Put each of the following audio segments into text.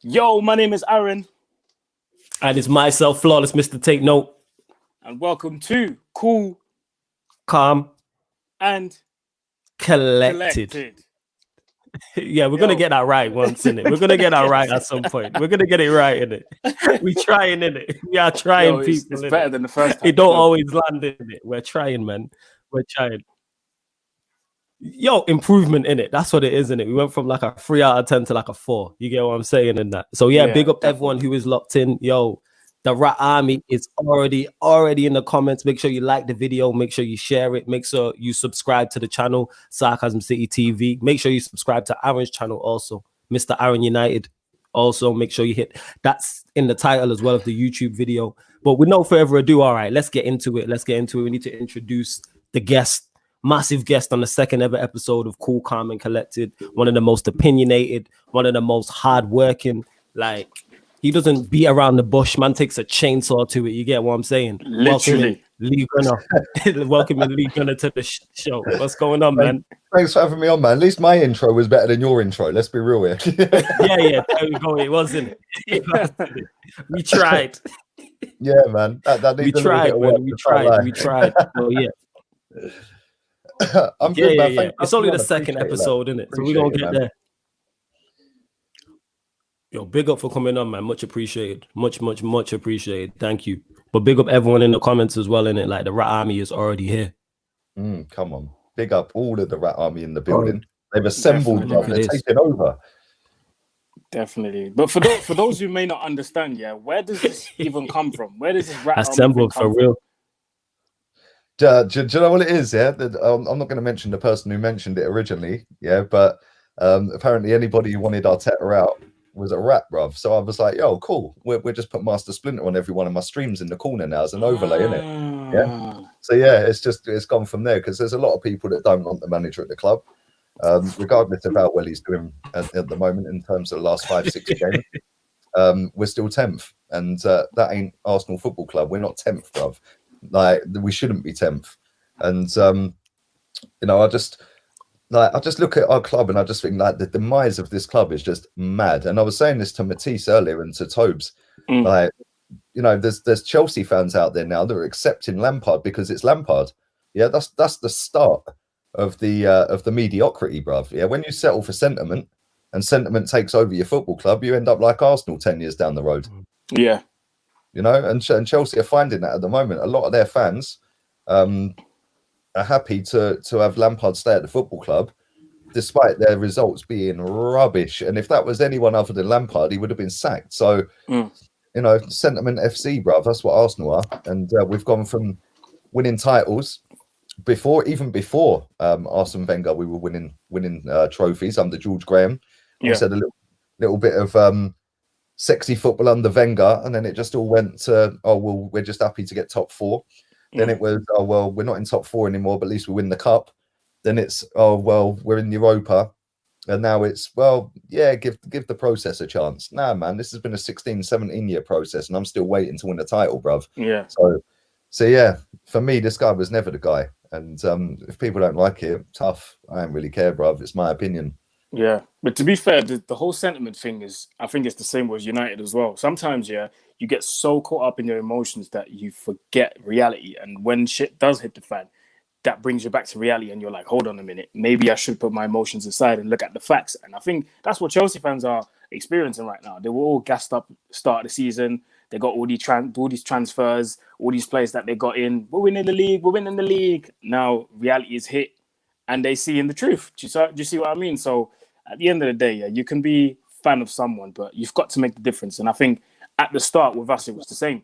Yo, my name is Aaron. And it's myself, Flawless Mr. Take Note. And welcome to Cool, Calm, and Collected. Yeah, we're going to get that right once, innit? We're going to get that right at some point. We're going to get it right, innit? We're trying, innit? We are trying, people. It's better than the first time. It don't always land, innit? We're trying, man. We're trying. Yo, improvement in it. That's what it is, innit? We went from like a 3 out of 10 to like a 4. You get what I'm saying in that? So yeah, big up definitely. Everyone who is locked in. Yo, the Rat Army is already in the comments. Make sure you like the video. Make sure you share it. Make sure you subscribe to the channel, Sarcasm City TV. Make sure you subscribe to Aaron's channel also, Mr. Aaron United. Also, make sure you hit that's in the title as well of the YouTube video. But with no further ado, all right, let's get into it. We need to introduce the guest. Massive guest on the second ever episode of Cool, Calm, and Collected. One of the most opinionated, one of the most hardworking. Like, he doesn't beat around the bush. Man takes a chainsaw to it. You get what I'm saying? Literally. Welcome in Lee Gunner to the show. What's going on, man? Thanks for having me on, man. At least my intro was better than your intro. Let's be real here. yeah. There we go. It wasn't. We tried. Yeah, man. We tried. Oh, yeah. I'm good, man. Yeah. It's only the second episode, isn't it? So we're gonna get there. Yo, big up for coming on, man. Much appreciated. Much appreciated. Thank you. But big up everyone in the comments as well, innit? Like the Rat Army is already here. Come on. Big up all of the Rat Army in the building. They've assembled, they're taking over. Definitely. But for those who may not understand, where does this even come from? Where does this Rat Army assembled for real? Do you know what it is? Yeah, I'm not going to mention the person who mentioned it originally. Yeah, but apparently anybody who wanted Arteta out was a rat, bruv. So I was like, yo, cool. We're just put Master Splinter on every one of my streams in the corner now as an overlay, innit? Yeah. So yeah, it's gone from there because there's a lot of people that don't want the manager at the club, regardless of how well he's doing at the moment in terms of the last 5-6 games. We're still 10th, and that ain't Arsenal Football Club. We're not 10th, bruv. Like, we shouldn't be 10th. And I just look at our club and I just think like the demise of this club is just mad. And I was saying this to Matisse earlier and to Tobes. Like, there's Chelsea fans out there now that are accepting Lampard because it's Lampard. Yeah, that's the start of the mediocrity, bruv. Yeah, when you settle for sentiment and sentiment takes over your football club, you end up like Arsenal 10 years down the road. Yeah. And Chelsea are finding that at the moment. A lot of their fans are happy to have Lampard stay at the football club, despite their results being rubbish. And if that was anyone other than Lampard, he would have been sacked. So, sentiment FC, bruv, that's what Arsenal are. And we've gone from winning titles before Arsene Wenger, we were winning trophies under George Graham. Yeah. We said a little bit of sexy football under Wenger, and then it just all went to, we're just happy to get top 4. Then it was, we're not in top 4 anymore, but at least we win the cup. Then it's, we're in Europa. And now it's, give the process a chance. Nah, man, this has been a 16, 17-year process, and I'm still waiting to win a title, bruv. Yeah. So yeah, for me, this guy was never the guy. And if people don't like it, tough. I don't really care, bruv. It's my opinion. Yeah, but to be fair, the whole sentiment thing is, I think it's the same with United as well. Sometimes, you get so caught up in your emotions that you forget reality. And when shit does hit the fan, that brings you back to reality. And you're like, hold on a minute, maybe I should put my emotions aside and look at the facts. And I think that's what Chelsea fans are experiencing right now. They were all gassed up start of the season. They got all these transfers, all these players that they got in. We're winning the league. Now reality is hit and they see in the truth. Do you see what I mean? So at the end of the day, you can be a fan of someone, but you've got to make the difference. And I think at the start with us, it was the same.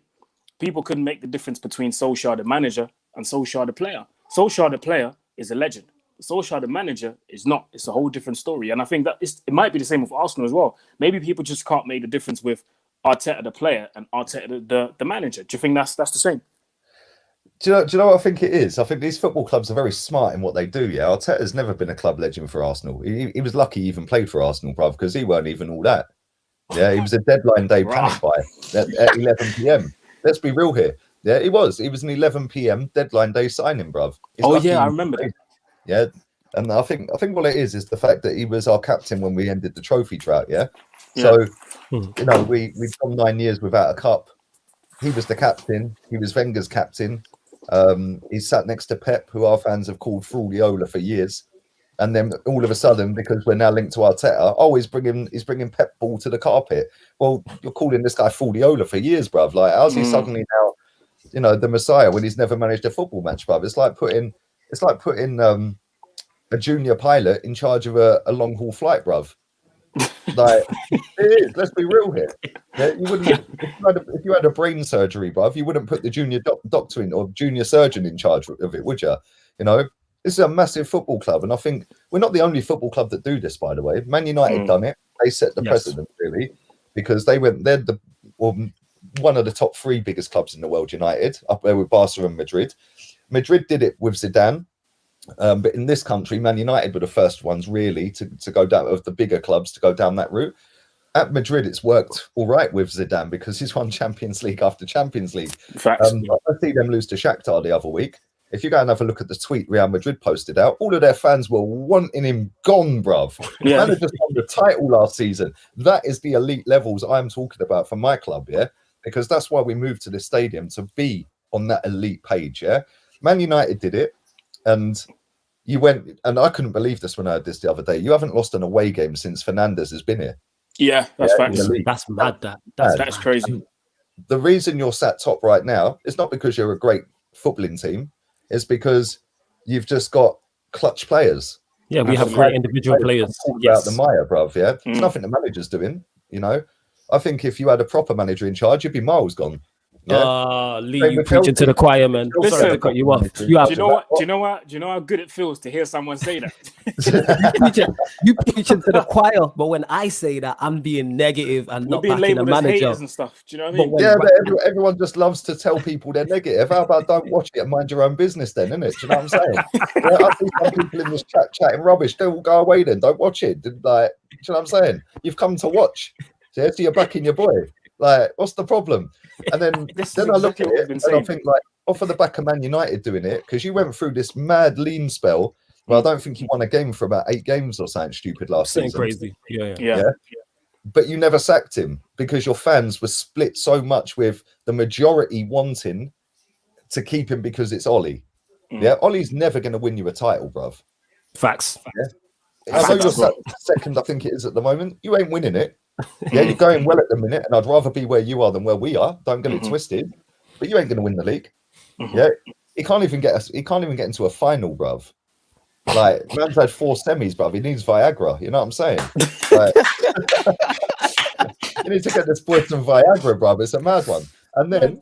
People couldn't make the difference between Solskjaer, the manager, and Solskjaer, the player. Solskjaer, the player, is a legend. Solskjaer, the manager, is not. It's a whole different story. And I think that it might be the same with Arsenal as well. Maybe people just can't make the difference with Arteta, the player, and Arteta, the manager. Do you think that's the same? Do you know what I think it is? I think these football clubs are very smart in what they do. Yeah, Arteta's never been a club legend for Arsenal. He was lucky he even played for Arsenal, bruv, because he weren't even all that. Yeah, he was a deadline day panic buy at 11 p.m. Let's be real here. Yeah, he was. He was an 11 p.m. deadline day signing, bruv. I remember that. Yeah, and I think what it is the fact that he was our captain when we ended the trophy drought. Yeah, So, you know, we've gone 9 years without a cup. He was the captain. He was Wenger's captain. He sat next to Pep, who our fans have called Fraudiola for years. And then all of a sudden, because we're now linked to Arteta, he's bringing Pep ball to the carpet. Well, you're calling this guy Fraudiola for years, bruv. Like, how's he suddenly now, you know, the Messiah when he's never managed a football match, bruv? It's like putting a junior pilot in charge of a long haul flight, bruv. Like, it is. Let's be real here. Yeah, you wouldn't if you had a brain surgery, bruv, you wouldn't put the junior doctor in or junior surgeon in charge of it, would you? You know, this is a massive football club, and I think we're not the only football club that do this. By the way, Man United done it. They set the precedent, really, because they're one of the top 3 biggest clubs in the world. United, up there with Barca and Madrid. Madrid did it with Zidane. But in this country, Man United were the first ones really to go down, of the bigger clubs, to go down that route. At Madrid, it's worked all right with Zidane because he's won Champions League after Champions League. I see them lose to Shakhtar the other week. If you go and have a look at the tweet Real Madrid posted out, all of their fans were wanting him gone, bruv. Man had just won the title last season. That is the elite levels I'm talking about for my club, yeah? Because that's why we moved to this stadium, to be on that elite page, yeah? Man United did it. And you went, and I couldn't believe this when I heard this the other day. You haven't lost an away game since Fernandes has been here. Yeah, that's facts. That's mad. That's crazy. And the reason you're sat top right now is not because you're a great footballing team. It's because you've just got clutch players. Yeah, we have great individual players. About the Maya, bruv. Yeah, it's nothing the manager's doing. You know, I think if you had a proper manager in charge, you'd be miles gone. Yeah. Lee, you preaching to the choir, man. Listen, sorry to cut you off. Do you know how good it feels to hear someone say that? you preaching to the choir, but when I say that, I'm being negative and not backing the manager and stuff. Do you know what I mean? Yeah, but everyone just loves to tell people they're negative. How about don't watch it and mind your own business then, innit? Do you know what I'm saying? I see some people in this chat chatting rubbish. Don't go away then. Don't watch it. Like, do you know what I'm saying? You've come to watch. So you're backing your boy. Like, what's the problem? And then I look at it and I think, like, off of the back of Man United doing it, because you went through this mad lean spell. Well, I don't think you won a game for about 8 games or something stupid last season. Crazy. Yeah. But you never sacked him because your fans were split so much, with the majority wanting to keep him because it's Ollie. Yeah, Ollie's never going to win you a title, bruv. Facts. Yeah. I know you're second, I think it is at the moment. You ain't winning it. Yeah, you're going well at the minute, and I'd rather be where you are than where we are. Don't get it twisted. But you ain't going to win the league. Yeah, he can't even get into a final, bruv. Like, man's had 4 semis, bruv. He needs Viagra. You know what I'm saying? Like, you need to get this boy some Viagra, bruv. It's a mad one. And then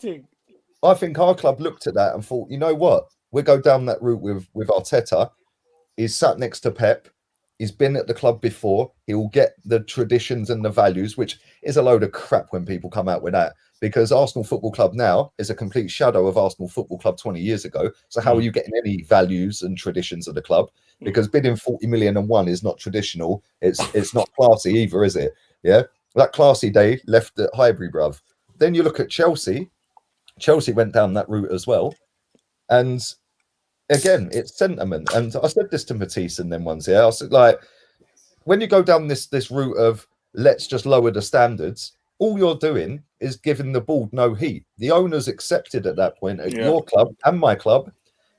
I think our club looked at that and thought, you know what? We'll go down that route with Arteta. He's sat next to Pep. He's been at the club before. He will get the traditions and the values, which is a load of crap when people come out with that, because Arsenal Football Club now is a complete shadow of Arsenal Football Club 20 years ago. So how are you getting any values and traditions of the club? Because bidding 40 million and one is not traditional. It's not classy either, is it? Yeah. That classy day left at Highbury, bruv. Then you look at Chelsea. Chelsea went down that route as well. And again, it's sentiment. And I said this to Matisse and them ones here. I said, like, when you go down this route of let's just lower the standards, all you're doing is giving the board no heat. The owners accepted at that point at your club and my club.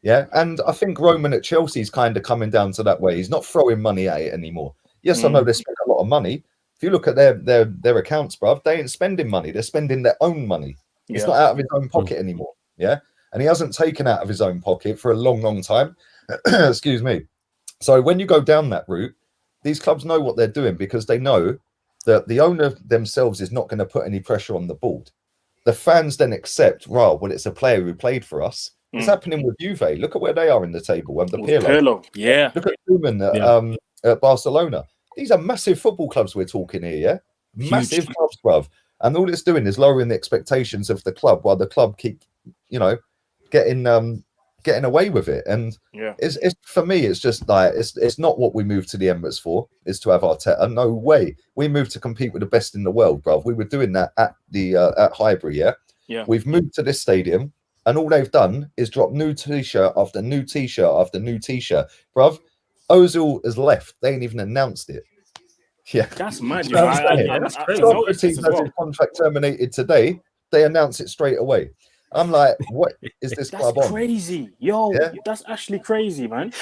Yeah. And I think Roman at Chelsea's kind of coming down to that way. He's not throwing money at it anymore. Yes, I know they spend a lot of money. If you look at their accounts, bruv, they ain't spending money. They're spending their own money. It's not out of his own pocket anymore. Yeah. And he hasn't taken out of his own pocket for a long, long time. Excuse me. So when you go down that route, these clubs know what they're doing, because they know that the owner themselves is not going to put any pressure on the board. The fans then accept, well, it's a player who played for us. It's happening with Juve. Look at where they are in the table. And the Pirlo. Yeah. Look at Koeman at Barcelona. These are massive football clubs we're talking here, yeah? Massive clubs, bruv. And all it's doing is lowering the expectations of the club, while the club keep, getting away with it. And it's for me, it's just like it's not what we moved to the Emirates for, is to have Arteta. No way. We moved to compete with the best in the world, bruv. We were doing that at the at Highbury, yeah. We've moved to this stadium, and all they've done is drop new t-shirt after new t-shirt after new t-shirt, bruv. Ozil has left. They ain't even announced it. Yeah, That's mad. You know what I'm saying? that's crazy. Noticed this Socrates as has well. his contract terminated today. They announce it straight away. I'm like, what is this That's club on? crazy. Yo, Yeah. that's actually crazy, man.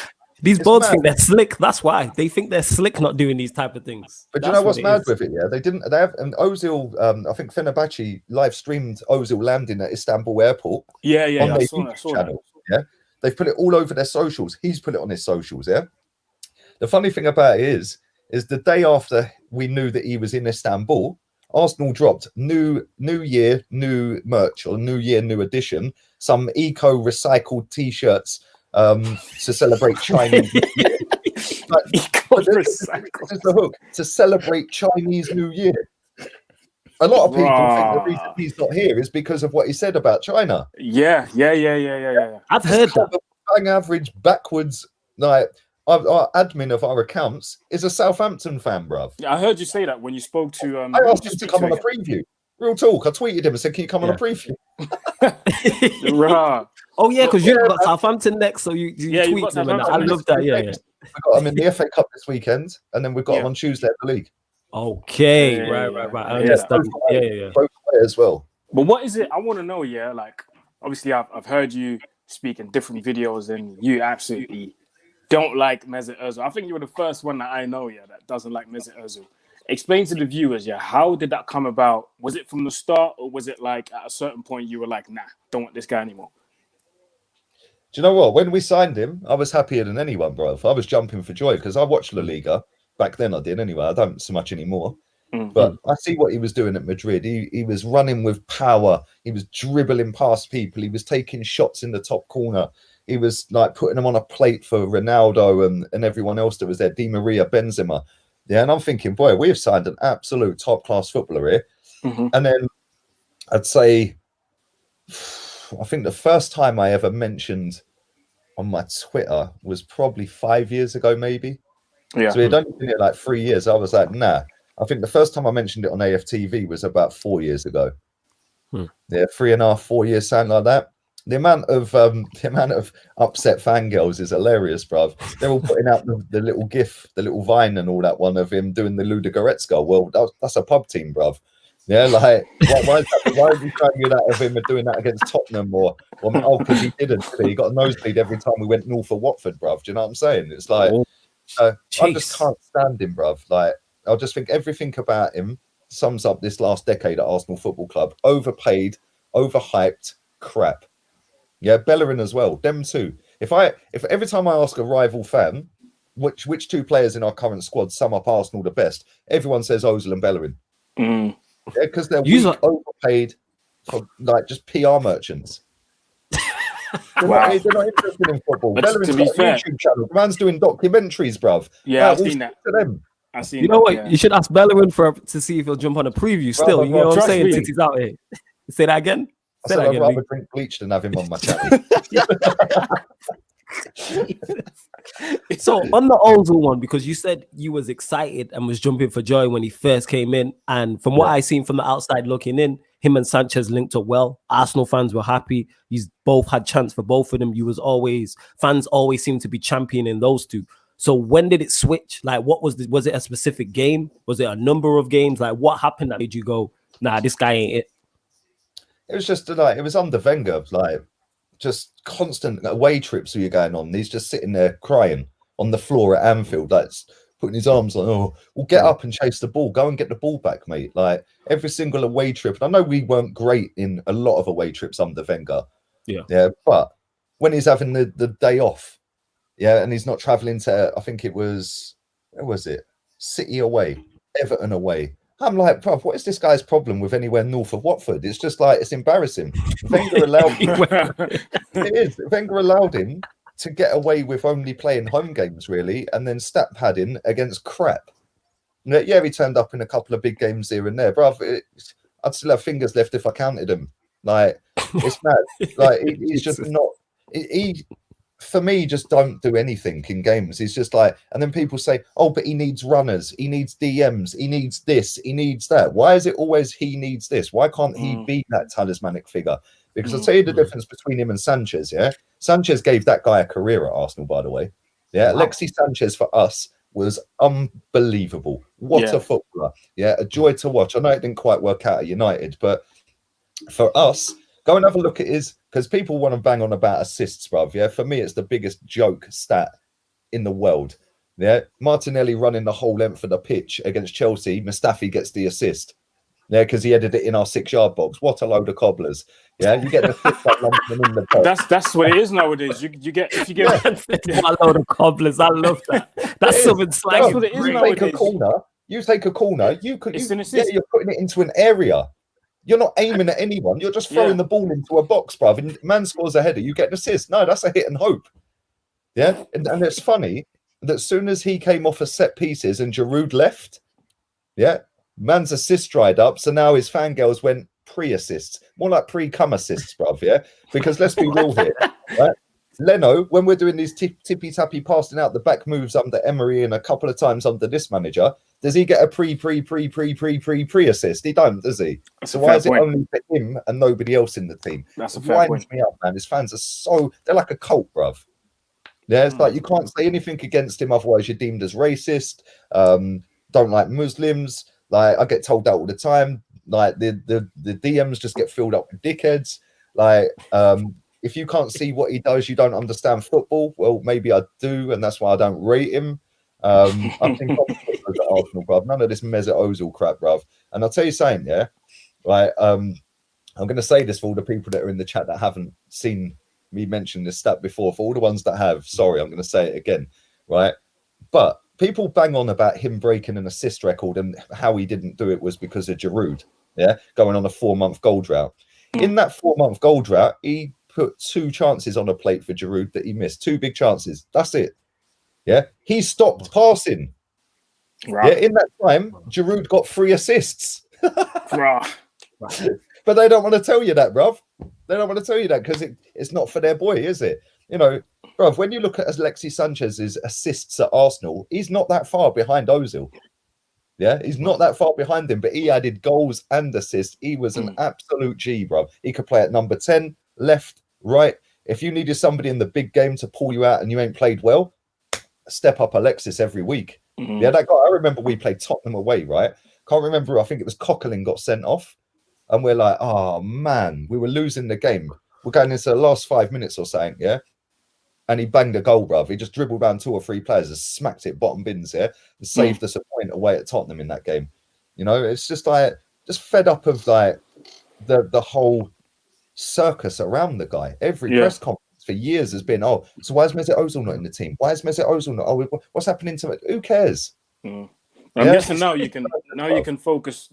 These It's boards mad. think they're slick. That's why they think they're slick, not doing these type of things. But you know what's mad with it? Yeah, they have, and Ozil, I think Fenerbahce live streamed Ozil landing at Istanbul airport. Yeah, on I their saw YouTube that. channel. Yeah, they've put it all over their socials. He's put it on his socials. Yeah. The funny thing about it is the day after we knew that he was in Istanbul, Arsenal dropped new year, new merch, or new year, new edition, some eco recycled T-shirts to celebrate Chinese New Year. But this is the hook, to celebrate Chinese New Year. A lot of people think the reason he's not here is because of what he said about China. Yeah. I've heard that. Bang average backwards, like our admin of our accounts is a Southampton fan, bruv. Yeah, I heard you say that when you spoke to. I asked him to come on a preview. Real talk. I tweeted him and said, "Can you come on a preview?" Oh yeah, because you've got Southampton next, so you tweet them. And I love that. Yeah. We've got them in the FA Cup this weekend, and then we've got them on Tuesday at the league. Okay, right. I understand. Yeah. Both as well. But what is it? I want to know. Yeah, like obviously I've heard you speak in different videos, and you absolutely don't like Mesut Ozil. I think you were the first one that I know, that doesn't like Mesut Ozil. Explain to the viewers, how did that come about? Was it from the start, or was it like at a certain point you were like, nah, don't want this guy anymore? Do you know what? When we signed him, I was happier than anyone, bro. I was jumping for joy because I watched La Liga. Back then I did anyway. I don't so much anymore. Mm-hmm. But I see what he was doing at Madrid. He was running with power. He was dribbling past people. He was taking shots in the top corner. He was like putting them on a plate for Ronaldo and everyone else that was there, Di Maria, Benzema. Yeah, and I'm thinking, boy, we've signed an absolute top-class footballer here. Mm-hmm. And then I'd say, I think the first time I ever mentioned on my Twitter was probably 5 years ago, maybe. Yeah. So we'd only been here like 3 years. I was like, nah. I think the first time I mentioned it on AFTV was about 4 years ago. Yeah, 3.5, 4 years, something like that. The amount of upset fangirls is hilarious, bruv. They're all putting out the little GIF, the little Vine and all that one of him doing the Ludogorets goal. Well, that's a pub team, bruv. Yeah, like, why are you showing you that of him doing that against Tottenham? Or because he didn't. He got a nosebleed every time we went north of Watford, bruv. Do you know what I'm saying? It's like, I just can't stand him, bruv. Like, I just think everything about him sums up this last decade at Arsenal Football Club. Overpaid, overhyped, crap. Yeah, Bellerin as well. Them two. If every time I ask a rival fan which two players in our current squad sum up Arsenal the best, everyone says Ozil and Bellerin. Mm. Yeah, because they're weak, overpaid, for like just PR merchants. They're not interested in football. But Bellerin's got a YouTube channel. The man's doing documentaries, bruv. Yeah, I've seen that. To them. You know what? You should ask Bellerin to see if he'll jump on a preview. Still, you know what I'm saying? Since he's out here, say that again. I said I'd rather drink bleach than have him on my channel. So on the Ozil one, because you said you was excited and was jumping for joy when he first came in, and from what I seen from the outside looking in, him and Sanchez linked up well. Arsenal fans were happy. He's both had chance for both of them. Fans always seem to be championing those two. So when did it switch? Like, what was it a specific game? Was it a number of games? Like, what happened that made you go, nah, this guy ain't it? It was just like, it was under Wenger, like just constant away trips we were going on. He's just sitting there crying on the floor at Anfield, like putting his arms like, oh, well, get up and chase the ball. Go and get the ball back, mate. Like every single away trip. And I know we weren't great in a lot of away trips under Wenger. Yeah. But when he's having the day off, and he's not traveling to, I think it was, where was it? City away, Everton away. I'm like, bruv, what is this guy's problem with anywhere north of Watford? It's just like, it's embarrassing. Wenger allowed him. It is. Wenger allowed him to get away with only playing home games, really, and then stat padding against crap. Yeah, he turned up in a couple of big games here and there, bruv. I'd still have fingers left if I counted them. Like, it's mad. Like, he's just not. He for me, just don't do anything in games. He's just like, and then people say, oh, but he needs runners, he needs DMs, he needs this, he needs that. Why is it always he needs this? Why can't he be that talismanic figure? Because I'll tell you the difference between him and Sanchez, Sanchez gave that guy a career at Arsenal, by the way. Wow. Alexis Sanchez for us was unbelievable. What a footballer. Yeah, a joy to watch. I know it didn't quite work out at United, but for us, go and have a look at his, because people want to bang on about assists, bruv. Yeah, for me, it's the biggest joke stat in the world. Yeah, Martinelli running the whole length of the pitch against Chelsea. Mustafi gets the assist. Yeah, because he headed it in our 6-yard box. What a load of cobblers. Yeah, you get the assist by lumping in the box. That's what it is nowadays. You get if you get a load of cobblers. I love that. That's something slang. That's what it is nowadays. You take a corner. You're putting it into an area. You're not aiming at anyone. You're just throwing the ball into a box, bruv. And man scores a header, you get an assist. No, that's a hit and hope. Yeah, and it's funny that as soon as he came off of set pieces and Giroud left, man's assist dried up. So now his fangirls went pre-assists, more like pre-cum assists, bruv. Yeah, because let's be real here, right? Leno, when we're doing these tippy-tappy passing out the back moves under Emery and a couple of times under this manager, does he get a pre-assist? He don't, does he? So why is it only for him and nobody else in the team? That's a fair point. Me up, man. His fans are they're like a cult, bruv. Yeah, it's like you can't say anything against him, otherwise you're deemed as racist. Don't like Muslims. Like I get told that all the time. Like the DMs just get filled up with dickheads. Like if you can't see what he does, you don't understand football. Well, maybe I do, and that's why I don't rate him. I think I'm at Arsenal, bruv. None of this Mesut Ozil crap, bruv. And I'll tell you something, right? I'm going to say this for all the people that are in the chat that haven't seen me mention this stat before. For all the ones that have, sorry, I'm going to say it again, right? But people bang on about him breaking an assist record and how he didn't do it was because of Giroud, going on a 4-month goal drought. In that 4-month goal drought, he put 2 chances on a plate for Giroud that he missed. 2 big chances. That's it. Yeah, he stopped passing. Right. Yeah, in that time, Giroud got 3 assists. Right. But they don't want to tell you that, bruv. They don't want to tell you that because it's not for their boy, is it? You know, bruv, when you look at Alexis Sanchez's assists at Arsenal, he's not that far behind Ozil. Yeah, he's not that far behind him, but he added goals and assists. He was an absolute G, bruv. He could play at number 10, left, right. If you needed somebody in the big game to pull you out and you ain't played well, step up Alexis every week. Yeah, that guy, I remember we played Tottenham away, right? Can't remember, I think it was Coquelin got sent off. And we're like, oh man, we were losing the game. We're going into the last 5 minutes or something, yeah? And he banged a goal, bruv. He just dribbled around 2 or 3 players and smacked it bottom bins, and saved us a point away at Tottenham in that game. You know, it's just like, just fed up of like the whole circus around the guy. Every press conference for years has been, oh, so why is Mesut Ozil not in the team? Why is Mesut Ozil not? Oh, what's happening to it? Who cares? I'm guessing now you can focus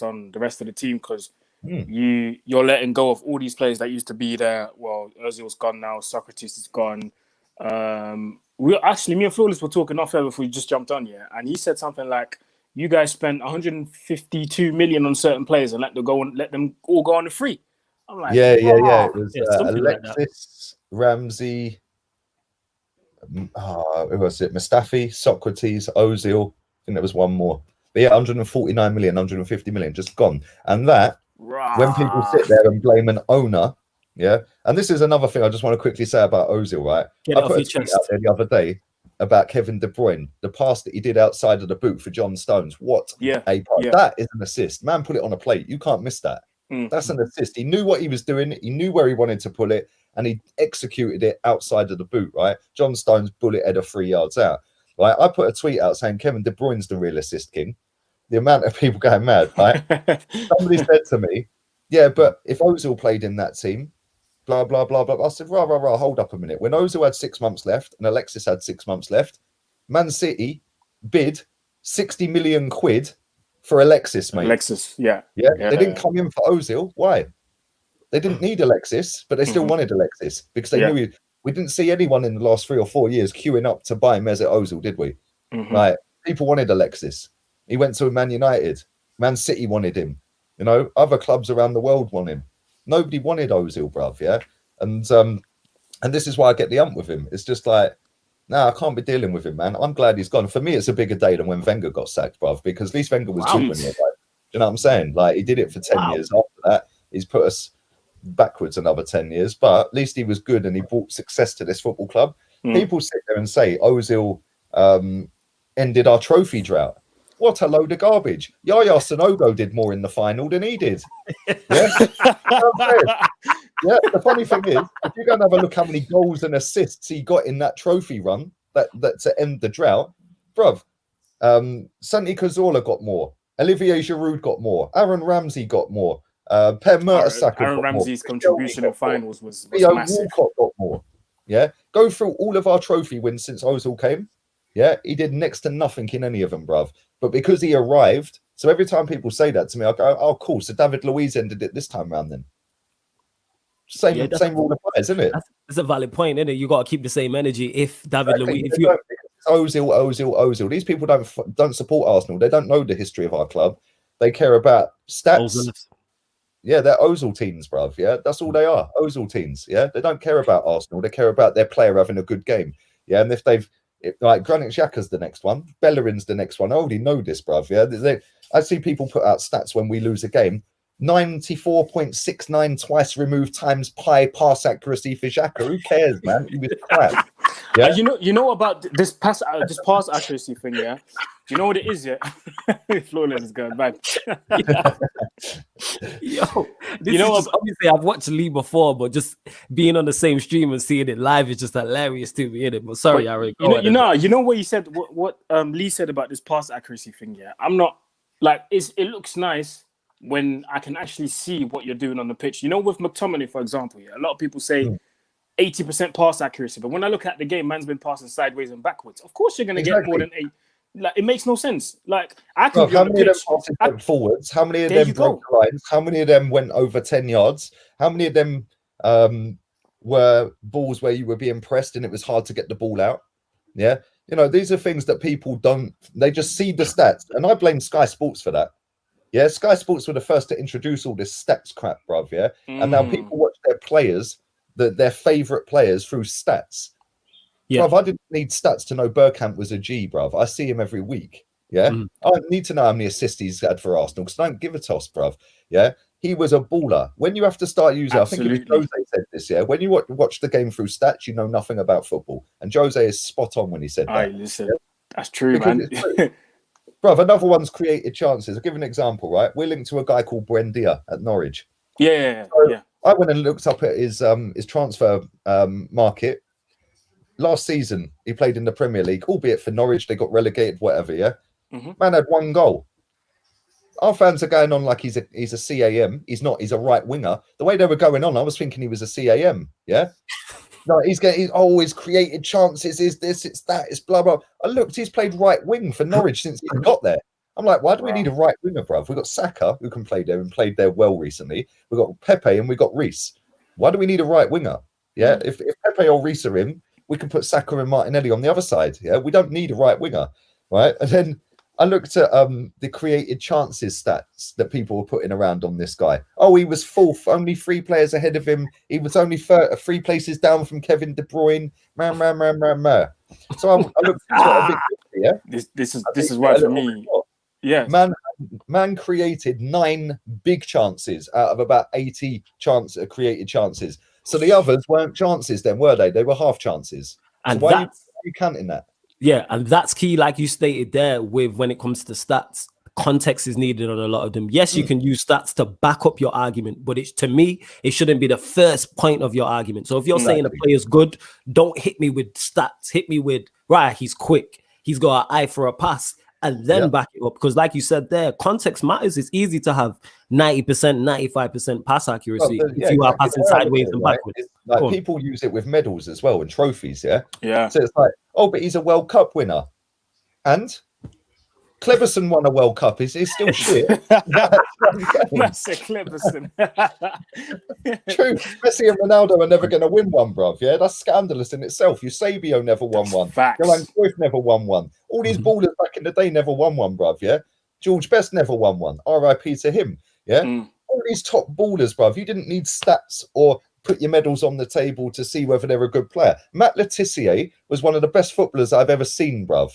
on the rest of the team because you're letting go of all these players that used to be there. Well, Ozil's gone now, Socrates is gone. Me and Flawless were talking off air before we just jumped on, and he said something like, "You guys spent 152 million on certain players and let them all go on the free." I'm like, It was Alexis, Ramsey. Who was it? Mustafi, Socrates, Ozil. I think there was one more. But 149 million, 150 million, just gone. And that, when people sit there and blame an owner, and this is another thing I just want to quickly say about Ozil, right? I put a tweet out there the other day about Kevin De Bruyne, the pass that he did outside of the boot for John Stones. What a pass. That is an assist. Man, put it on a plate. You can't miss that. That's an assist. He knew what he was doing. He knew where he wanted to pull it, and he executed it outside of the boot, right? John Stones bullet header 3 yards out. Right? I put a tweet out saying Kevin De Bruyne's the real assist king. The amount of people going mad, right? Somebody said to me, but if Ozil played in that team, blah, blah, blah, blah. I said, hold up a minute. When Ozil had 6 months left and Alexis had 6 months left, Man City bid 60 million quid for Alexis, mate. Alexis, They didn't come in for Ozil. Why? They didn't need Alexis, but they still wanted Alexis because they knew we didn't see anyone in the last 3 or 4 years queuing up to buy Mesut Ozil, did we? Right? People wanted Alexis. He went to Man United. Man City wanted him. You know, other clubs around the world want him. Nobody wanted Ozil, bruv, And this is why I get the ump with him. It's just like, I can't be dealing with him, man. I'm glad he's gone. For me, it's a bigger day than when Wenger got sacked, bruv, because at least Wenger was good when he arrived. You know what I'm saying? Like, he did it for 10 years. After that, he's put us backwards another 10 years, but at least he was good and he brought success to this football club. People sit there and say Ozil ended our trophy drought. What a load of garbage. Yaya Sanogo did more in the final than he did. Yeah. Yeah, the funny thing is, if you go and have a look how many goals and assists he got in that trophy run, that to end the drought, bruv, Santi Cazorla got more, Olivier Giroud got more, Aaron Ramsey got more, Per Mertesacker Aaron got Ramsey's more, contribution in finals was Theo massive. Walcott got more. Yeah, go through all of our trophy wins since Ozil came. Yeah, he did next to nothing in any of them, bruv. But because he arrived, so every time people say that to me, I go, "Oh, cool. So David Luiz ended it this time round, then." Same rule applies, isn't it? That's a valid point, isn't it? You got to keep the same energy. If David Luiz, if you Ozil, these people don't support Arsenal. They don't know the history of our club. They care about stats. Ozil. Yeah, they're Ozil teens, bruv. Yeah, that's all they are. Ozil teens. Yeah, they don't care about Arsenal. They care about their player having a good game. Yeah, and if like Granit Xhaka's the next one, Bellerin's the next one. I already know this, bruv. Yeah, I see people put out stats when we lose a game. 94.69 twice removed times pi pass accuracy for Xhaka. Who cares, man? He was crap. Yeah, you know about this pass accuracy thing, yeah. Do you know what it is, yeah? Flawless is going back. Yo, obviously I've watched Lee before, but just being on the same stream and seeing it live is just hilarious to me, innit? But sorry, Aaron. You know what you said, what Lee said about this pass accuracy thing, yeah. I'm not like it looks nice when I can actually see what you're doing on the pitch. You know, with McTominay, for example, yeah, a lot of people say 80% pass accuracy, but when I look at the game, man's been passing sideways and backwards. Of course, you're going to get more than 8. Like, it makes no sense. Like, I can how many of them passed forwards? How many of them broke the lines? How many of them went over 10 yards? How many of them were balls where you were being pressed and it was hard to get the ball out? Yeah, you know, these are things that people don't. They just see the stats, and I blame Sky Sports for that. Yeah, Sky Sports were the first to introduce all this stats crap, bruv. Yeah, and now people watch their players, their favorite players, through stats. Yeah, bruv, I didn't need stats to know Bergkamp was a G, bruv. I see him every week. Yeah, I don't need to know how many assists he's had for Arsenal because I don't give a toss, bruv. Yeah, he was a baller. When you have to start using, absolutely. I think it was Jose said this. Yeah, when you watch the game through stats, you know nothing about football, and Jose is spot on when he said that. Listen, that's true, man. Bruv, another one's created chances. I'll give an example, right? We're linked to a guy called Buendia at Norwich. Yeah. I went and looked up at his transfer market. Last season, he played in the Premier League, albeit for Norwich. They got relegated, whatever, yeah? Man had 1 goal. Our fans are going on like he's a CAM. He's not. He's a right winger. The way they were going on, I was thinking he was a CAM, yeah? No, he's always created chances. Is this? It's that. It's blah blah. I looked. He's played right wing for Norwich since he got there. I'm like, why do we need a right winger, bruv? We've got Saka who can play there and played there well recently. We've got Pepe and we've got Reece. Why do we need a right winger? Yeah, if Pepe or Reece are in, we can put Saka and Martinelli on the other side. Yeah, we don't need a right winger, right? And then I looked at the created chances stats that people were putting around on this guy. Oh, he was 4th, only 3 players ahead of him. He was only 3 places down from Kevin De Bruyne. So I looked at it a bit. Yeah, this is why for me. Yeah, man created 9 big chances out of about 80 created chances. So the others weren't chances, then were they? They were half chances. And so why are you counting that? Yeah, and that's key, like you stated there, with when it comes to stats. Context is needed on a lot of them. Yes, you can use stats to back up your argument, but to me, it shouldn't be the first point of your argument. So if you're saying a player's good, don't hit me with stats. Hit me with, right, he's quick. He's got an eye for a pass. And then back it up. Because like you said there, context matters. It's easy to have 90%, 95% pass accuracy if you are passing sideways and backwards. Like people use it with medals as well and trophies, yeah. So it's like, oh, but he's a World Cup winner. And Cleverson won a World Cup. Is still shit. That's a Cleverson. True. Messi and Ronaldo are never going to win one, bruv. Yeah, that's scandalous in itself. Eusebio never won one. Johan Cruyff never won one. All these ballers back in the day never won one, bruv. Yeah, George Best never won one. R.I.P. to him. Yeah, all these top ballers, bruv. You didn't need stats or put your medals on the table to see whether they're a good player. Matt Letitia was one of the best footballers I've ever seen, bruv.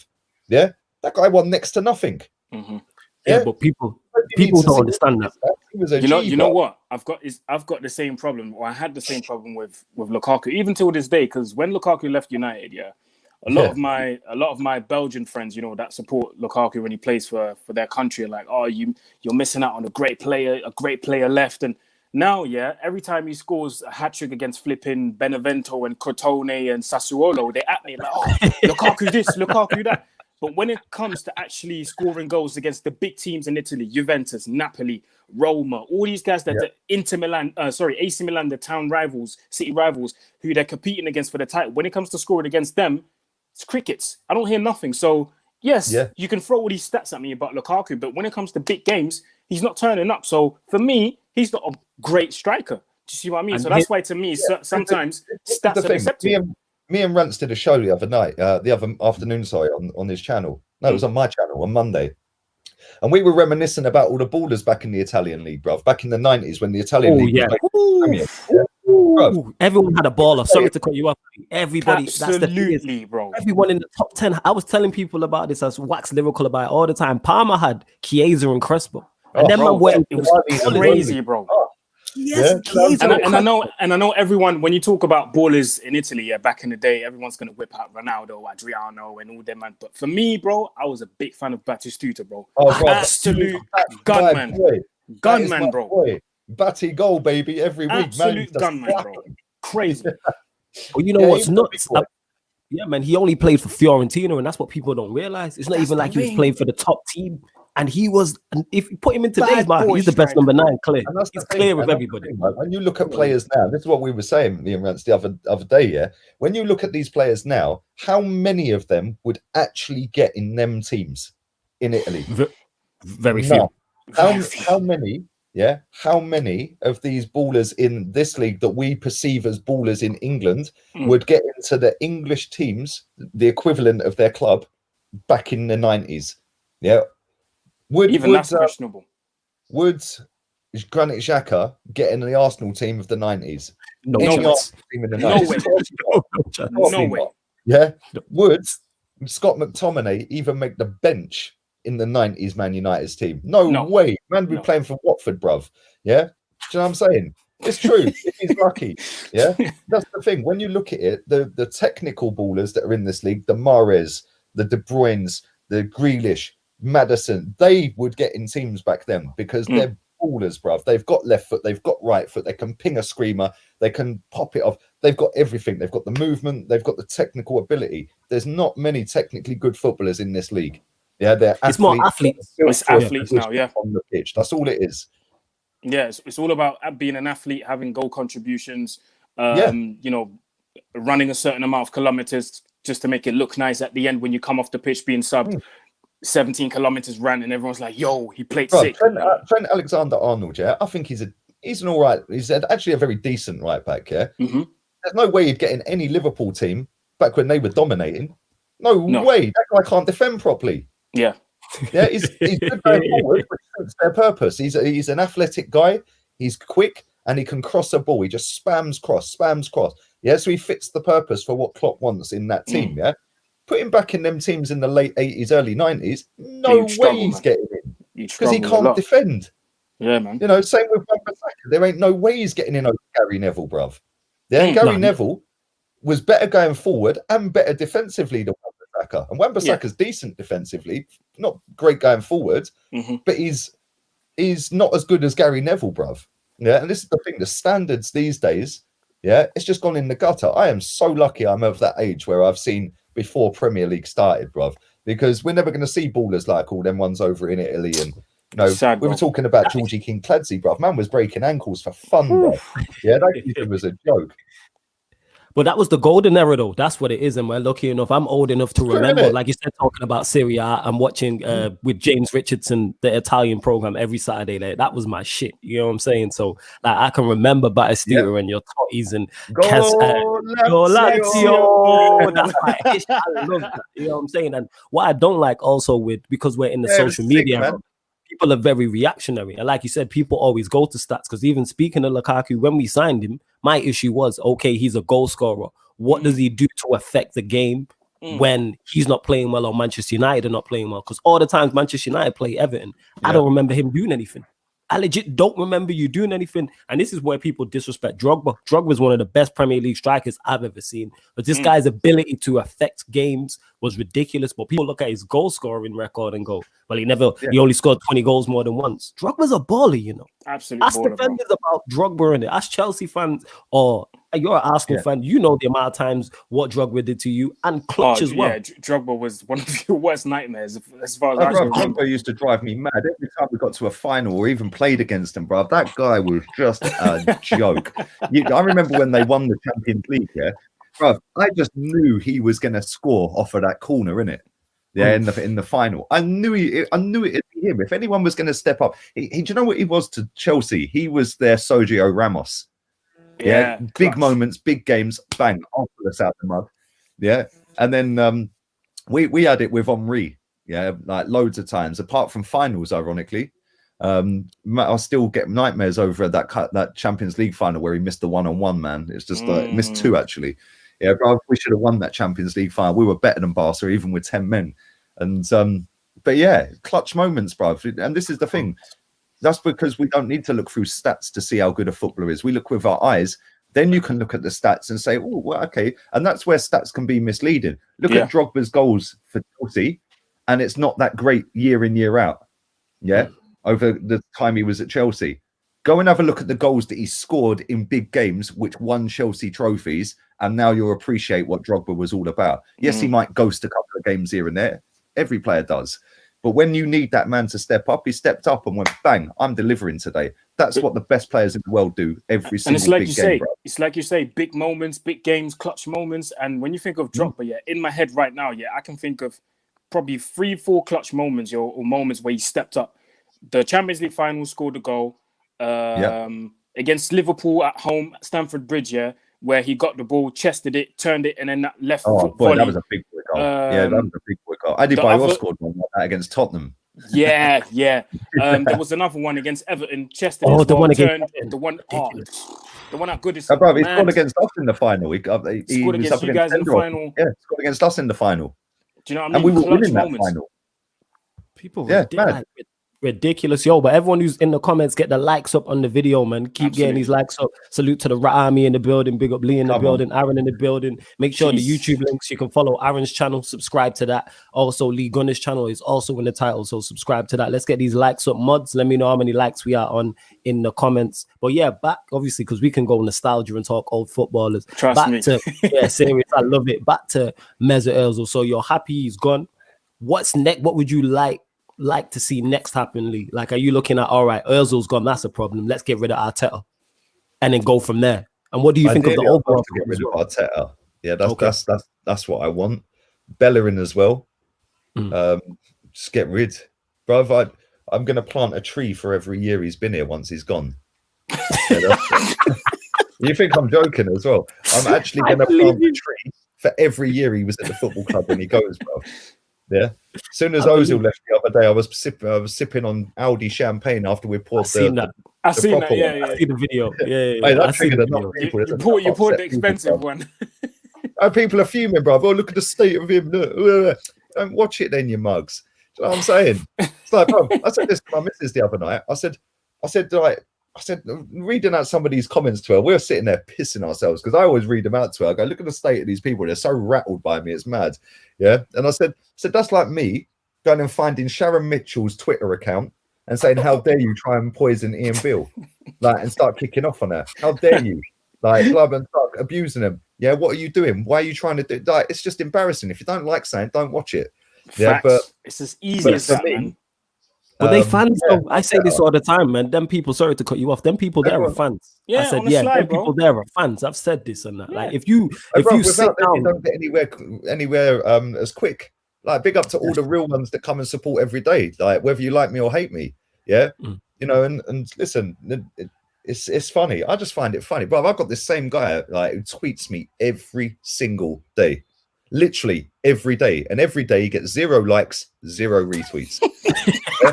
Yeah. That guy won next to nothing. Yeah, but people don't understand that. You know what? I've got the same problem, or I had the same problem with Lukaku, even till this day. Because when Lukaku left United, a lot of my Belgian friends, you know, that support Lukaku when he plays for their country, are like, oh, you're missing out on a great player left. And now, every time he scores a hat trick against flipping Benevento and Crotone and Sassuolo, they at me like, oh, Lukaku this, Lukaku that. But when it comes to actually scoring goals against the big teams in Italy, Juventus, Napoli, Roma, all these guys that AC Milan, the town rivals, city rivals, who they're competing against for the title, when it comes to scoring against them, it's crickets. I don't hear nothing. So, yes, you can throw all these stats at me about Lukaku, but when it comes to big games, he's not turning up. So, for me, he's not a great striker. Do you see what I mean? And so that's why, to me, sometimes stats are deceptive. Me and Rance did a show the other night, the other afternoon, on his channel. No, it was on my channel on Monday. And we were reminiscing about all the ballers back in the Italian league, bruv. Back in the 90s when the Italian league was everyone had a baller. Sorry to cut you off. Everybody, absolutely, bro. Everyone in the top 10. I was telling people about this. I was wax lyrical about it all the time. Parma had Chiesa and Crespo. And then it was crazy, bro. Yes, and I know everyone, when you talk about ballers in Italy, back in the day, everyone's gonna whip out Ronaldo, Adriano, and all them, man. But for me, bro, I was a big fan of Batistuta, bro. Absolute gunman, bro. Batty goal, baby, every week, absolute gunman, bro. Crazy. Well, you know what's nuts? Yeah, man, he only played for Fiorentina, and that's what people don't realize. It's not even like he was playing for the top team. And he was, and if you put him in today's market, he's the best number 9, clear. He's clear with everybody. When you look at players now, this is what we were saying, Liam Rance, the other day, When you look at these players now, how many of them would actually get in them teams in Italy? Very few. How many? Yeah, how many of these ballers in this league that we perceive as ballers in England would get into the English teams, the equivalent of their club, back in the 90s? Yeah. That's questionable. Would Granit Xhaka get in the Arsenal team of the 90s? No way. Yeah. Would Scott McTominay even make the bench in the 90s Man United's team? No way. Man be playing for Watford, bruv. Yeah. Do you know what I'm saying? It's true. He's lucky. Yeah. That's the thing. When you look at it, the technical ballers that are in this league, the Mahrez, the De Bruynes, the Grealish, Maddison, they would get in teams back then because they're ballers, bruv. They've got left foot, they've got right foot, they can ping a screamer, they can pop it off. They've got everything. They've got the movement, they've got the technical ability. There's not many technically good footballers in this league. Yeah, it's more athletes. It's athletes now, on the pitch. That's all it is. Yeah, it's all about being an athlete, having goal contributions, you know, running a certain amount of kilometers just to make it look nice at the end when you come off the pitch being subbed. 17 kilometers ran and everyone's like, yo, he played sick. Trent Alexander-Arnold, I think he's an all right, he's actually a very decent right back, There's no way he'd get in any Liverpool team back when they were dominating. No way. That guy can't defend properly. Yeah, he's good going forward, which suits their purpose. He's an athletic guy, he's quick, and he can cross a ball. He just spams cross. Yeah, so he fits the purpose for what Klopp wants in that team, Put him back in them teams in the late 80s, early 90s, no way he's getting in. Because he can't defend. Yeah, man. You know, same with Wan-Bissaka. There ain't no way he's getting in over Gary Neville, bruv. Yeah, Gary Neville was better going forward and better defensively than Wan-Bissaka. And Wan-Bissaka's decent defensively, not great going forward, but he's not as good as Gary Neville, bruv. Yeah, and this is the thing, the standards these days, it's just gone in the gutter. I am so lucky I'm of that age where I've seen before Premier League started, bruv, because we're never going to see ballers like all them ones over in Italy. And you know, we were talking about Georgie King-Clancy, bruv. Man was breaking ankles for fun, bruv. Yeah, that was a joke. But that was the golden era, though. That's what it is. And we're lucky enough. I'm old enough to remember, like you said, talking about Serie A. I'm watching with James Richardson, the Italian program every Saturday. Like, that was my shit. You know what I'm saying? So like, I can remember Batistuta and your Totties and Lazio. That's my ish. I love that. You know what I'm saying? And what I don't like also because we're in the social media, people are very reactionary. And like you said, people always go to stats. Because even speaking of Lukaku, when we signed him, my issue was, okay, he's a goal scorer. What does he do to affect the game when he's not playing well or Manchester United are not playing well? Because all the times Manchester United play Everton, I don't remember him doing anything. I legit don't remember you doing anything. And this is where people disrespect Drogba. Drogba is one of the best Premier League strikers I've ever seen. But this guy's ability to affect games was ridiculous. But people look at his goal scoring record and go, well, he only scored 20 goals more than once. Drogba's a baller, you know. Absolutely. Ask defenders about Drogba in it. Ask Chelsea fans, or you're an Arsenal fan, you know the amount of times what Drogba did to you, and clutch as well. Yeah, Drogba was one of your worst nightmares as far as Drogba used to drive me mad every time we got to a final or even played against him, bro. That guy was just a joke. I remember when they won the Champions League, bro. I just knew he was going to score off of that corner, innit? Yeah, in the final, I knew it'd be him. If anyone was going to step up, do you know what he was to Chelsea? He was their Sergio Ramos. Yeah, big moments, big games, bang, I'll pull us out the mud. Yeah, and then we had it with Henry. Yeah, like loads of times, apart from finals, ironically. I'll still get nightmares over that Champions League final where he missed the 1-on-1, man. It's just missed 2 actually. Yeah, bro, we should have won that Champions League final. We were better than Barca, even with 10 men. And but yeah, clutch moments, bro. And this is the thing. That's because we don't need to look through stats to see how good a footballer is. We look with our eyes. Then you can look at the stats and say, oh, well, okay. And that's where stats can be misleading. Look at Drogba's goals for Chelsea, and it's not that great year in, year out. Yeah, over the time he was at Chelsea. Go and have a look at the goals that he scored in big games, which won Chelsea trophies, and now you'll appreciate what Drogba was all about. Yes, he might ghost a couple of games here and there. Every player does. But when you need that man to step up, he stepped up and went, bang, I'm delivering today. That's what the best players in the world do every single big game. It's like you say, big moments, big games, clutch moments. And when you think of Drogba, in my head right now, I can think of probably 3-4 clutch moments or moments where he stepped up. The Champions League final, scored a goal. Against Liverpool at home at Stamford Bridge, where he got the ball, chested it, turned it, and then that left foot volley. That was a big boy goal. That was a big boy goal. Adebayor scored one like that against Tottenham. There was another one against Everton, chested the one turned the one at Goodison. Bro, he scored against us in the final. He scored against you guys in the final. Yeah, scored against us in the final. Do you know what I mean? And we were winning that final. People ridiculous, but everyone who's in the comments, get the likes up on the video, man. Keep getting these likes up. Salute to the Rat Army in the building. Big up Lee in the building, Aaron in the building. Make sure the YouTube links, you can follow Aaron's channel, subscribe to that. Also, Lee Gunner's channel is also in the title, so subscribe to that. Let's get these likes up, mods. Let me know how many likes we are on in the comments. But back, obviously, because we can go nostalgia and talk old footballers. Trust me. Serious, I love it. Back to Mesut Ozil. So you're happy he's gone. What's next? What would you like to see next happen, Lee? Like, are you looking at, all right, Ozil's gone, that's a problem, let's get rid of Arteta and then go from there? And what do you think of the overall? To get rid of Arteta, that's what I want. Bellerin as well. Just get rid, bro. I'm gonna plant a tree for every year he's been here once he's gone. You think I'm joking as well? I'm actually gonna plant a tree for every year he was at the football club when he goes, bro. Yeah. As soon as Ozil left the other day, I was sipping on Audi champagne after we poured I've seen that. I see the video. Hey, that triggered enough people. You poured the expensive one. People are fuming, bro. Oh, look at the state of him. Don't watch it then, you mugs. Do you know what I'm saying? It's like, bro, I said this to my missus the other night. I said, reading out some of these comments to her, we were sitting there pissing ourselves because I always read them out to her. I go, look at the state of these people. They're so rattled by me. It's mad. Yeah. And I said, that's like me going and finding Sharon Mitchell's Twitter account and saying, how dare you try and poison Ian Beale? And start kicking off on her. How dare you? And start abusing him. Yeah. What are you doing? Why are you trying to do that? It's just embarrassing. If you don't like something, don't watch it. Yeah. But it's as easy as that, man. But they fans, though. I say this all the time, man. Them people, sorry to cut you off. Them people there are fans. Yeah, I said, them people there are fans. I've said this and that. Like, if you sit down, you don't get anywhere as quick. Like, big up to all the real ones that come and support every day. Like, whether you like me or hate me, you know. And listen, it's funny. I just find it funny, bro. I've got this same guy who tweets me every single day. Literally every day, and every day he gets 0 likes, 0 retweets. Yeah?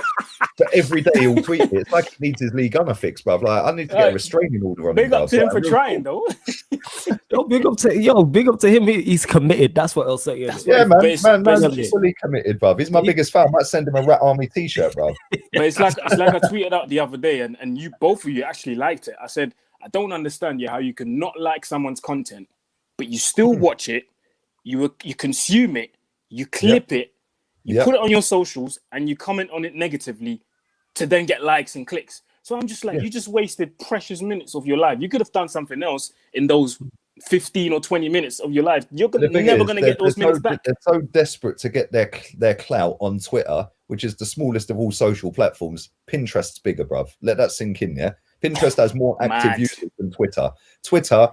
But every day he'll tweet it. It's like he needs his Lee Gunner fix, bruv. Like, I need to get a restraining order on him. Big up to him for trying, cool. though. Big up to him. He's committed. That's what I'll say. Yeah, man, fully committed, bruv. He's my biggest fan. I might send him a Rat Army t-shirt, bruv. But it's like I tweeted out the other day, and you both of you actually liked it. I said, I don't understand how you can not like someone's content, but you still watch it, you consume it, you clip it, you put it on your socials, and you comment on it negatively to then get likes and clicks. So I'm just like, you just wasted precious minutes of your life. You could have done something else in those 15 or 20 minutes of your life. You're never going to get those minutes back. They're so desperate to get their clout on Twitter, which is the smallest of all social platforms. Pinterest's bigger, bruv. Let that sink in, yeah? Pinterest has more active users than Twitter. Twitter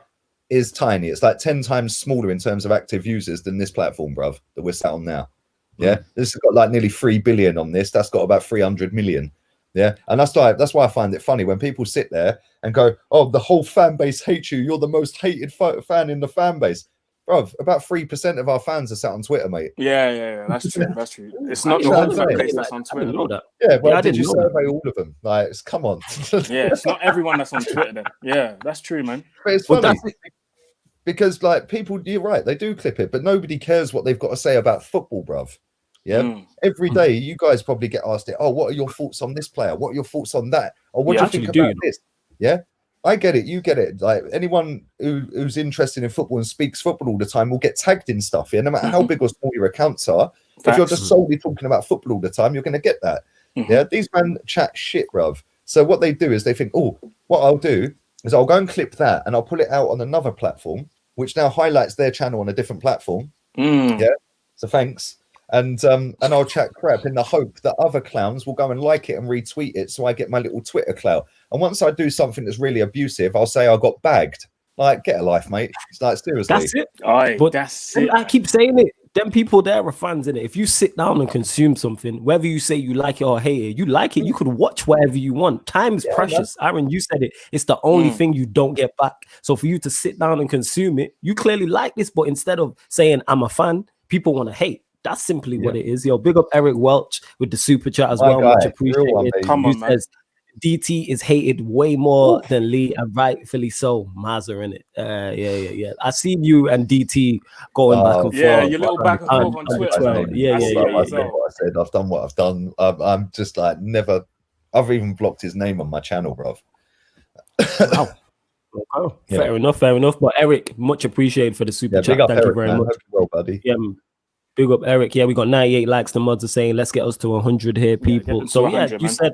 is tiny. It's like 10 times smaller in terms of active users than this platform, bruv, that we're sat on now. Yeah, this has got like nearly 3 billion on this. That's got about 300 million. Yeah, and that's why I find it funny when people sit there and go, "Oh, the whole fan base hates you. You're the most hated fan in the fan base." Bruv, about 3% of our fans are sat on Twitter, mate. Yeah. That's true. That's true. It's not the whole fan base that's on Twitter. Yeah, well, did you survey all of them? Like, come on. Yeah, it's not everyone that's on Twitter then. Yeah, that's true, man. But it's funny because, like, people, you're right, they do clip it, but nobody cares what they've got to say about football, bruv. Yeah, every day you guys probably get asked it. Oh, what are your thoughts on this player? What are your thoughts on that? Or what do you think about this? Yeah, I get it. You get it. Like anyone who's interested in football and speaks football all the time will get tagged in stuff. Yeah, no matter how big or small your accounts are. If you're just solely talking about football all the time, you're going to get that. Yeah, these men chat shit, bruv. So what they do is they think, oh, what I'll do is I'll go and clip that and I'll pull it out on another platform, which now highlights their channel on a different platform. Yeah, so thanks. And I'll chat crap in the hope that other clowns will go and like it and retweet it, so I get my little Twitter clout. And once I do something that's really abusive, I'll say I got bagged. Like, get a life, mate. It's like, seriously. That's it. That's it. I keep saying it. Them people there are fans in it. If you sit down and consume something, whether you say you like it or hate it, you like it. You could watch whatever you want. Time is precious. Aaron, you said it. It's the only thing you don't get back. So for you to sit down and consume it, you clearly like this. But instead of saying I'm a fan, people want to hate. That's simply what it is. Yo, big up Eric Welch with the super chat as well. Much appreciated. Come on, man. Says, DT is hated way more than Lee, and rightfully so. Mazza in it. Yeah. I seen you and DT going back and forth. Yeah, your little back and forth on Twitter. Yeah. I said I've done what I've done. I'm just like never. I've even blocked his name on my channel, bruv. Wow. Okay. Fair enough. But Eric, much appreciated for the super chat. Thank you very much. Hope you're well, buddy. Yeah. Big up Eric. Yeah, we got 98 likes. The mods are saying, let's get us to 100 here, people. So, you said,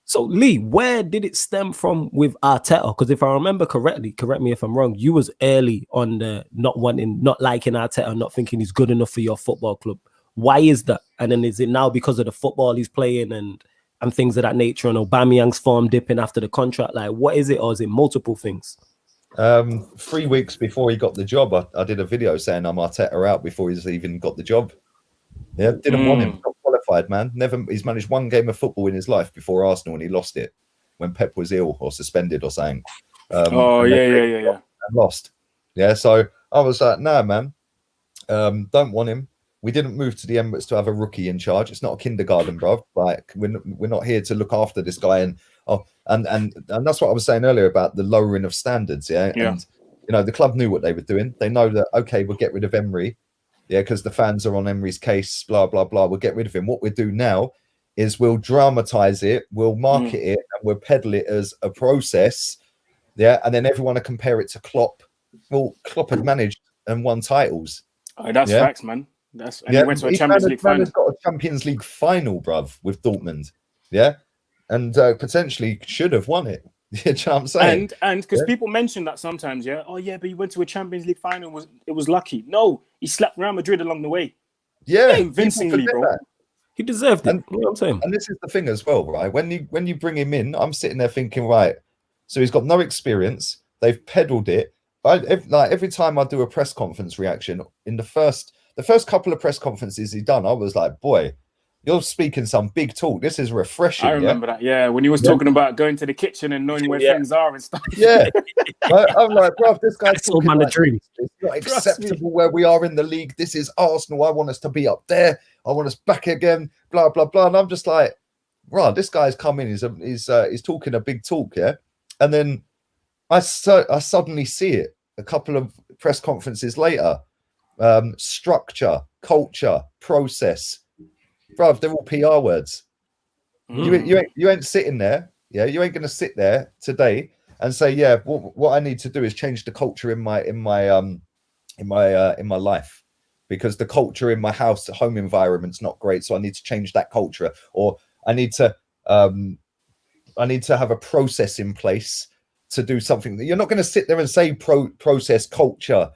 so Lee, where did it stem from with Arteta? Because if I remember correctly, correct me if I'm wrong, you was early on the not liking Arteta, not thinking he's good enough for your football club. Why is that? And then is it now because of the football he's playing and things of that nature, and Aubameyang's form dipping after the contract? Like, what is it? Or is it multiple things? 3 weeks before he got the job, I did a video saying I'm Arteta out before he's even got the job. Yeah, didn't want him. Not qualified, man. Never. He's managed one game of football in his life before Arsenal, and he lost it when Pep was ill or suspended or something. And lost. Yeah, so I was like, nah, man, don't want him. We didn't move to the Emirates to have a rookie in charge. It's not a kindergarten, bro. Like we're not here to look after this guy and that's what I was saying earlier about the lowering of standards. Yeah. And you know, the club knew what they were doing. They know that, okay, we'll get rid of Emery. Yeah, because the fans are on Emery's case, blah, blah, blah. We'll get rid of him. What we'll do now is we'll dramatize it, we'll market it, and we'll peddle it as a process. Yeah, and then everyone will compare it to Klopp. Well, Klopp had managed and won titles. Oh, that's facts, man. He went to a Champions League final. He's got a Champions League final, bruv, with Dortmund. Yeah, and potentially should have won it. You know what I'm saying? And because people mention that sometimes, but he went to a Champions League final. It was lucky. No, he slapped Real Madrid along the way. Yeah, convincingly, bro. That. He deserved it. And, you know what I'm saying? And this is the thing as well, right? When you bring him in, I'm sitting there thinking, right, so he's got no experience. They've peddled it. Every time I do a press conference reaction, in the first couple of press conferences he done, I was like, boy, you're speaking some big talk. This is refreshing. I remember that. Yeah, when he was talking about going to the kitchen and knowing where things are and stuff. Yeah, I'm like, bro, this guy's talking like, it's not acceptable where we are in the league. This is Arsenal. I want us to be up there. I want us back again. Blah blah blah. And I'm just like, right, this guy's come in, he's talking a big talk, yeah, and then I suddenly see it a couple of press conferences later. Structure, culture, process, bruv, they're all PR words. You ain't sitting there, yeah. You ain't gonna sit there today and say, yeah, what I need to do is change the culture in my life, because the culture in my home environment's not great, so I need to change that culture, or I need to have a process in place to do something. You're not going to sit there and say process, culture,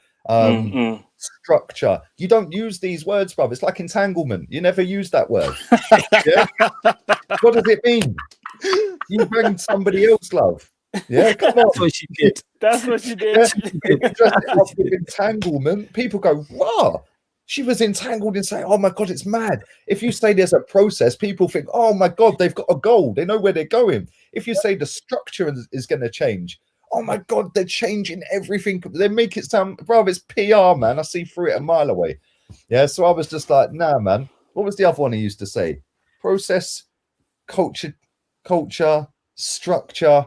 structure. You don't use these words, bruv. It's like entanglement. You never use that word. Yeah? What does it mean? You bring somebody else, love. Yeah, come on. That's what she did. That's what she did. Yeah. Dress it up with entanglement. People go, wow, she was entangled in saying, oh my God, it's mad. If you say there's a process, people think, oh my God, they've got a goal. They know where they're going. If you say the structure is going to change, oh my God, they're changing everything. They make it sound, bro, it's PR, man. I see through it a mile away. Yeah, so I was just like, nah, man. What was the other one he used to say? Process, culture, structure.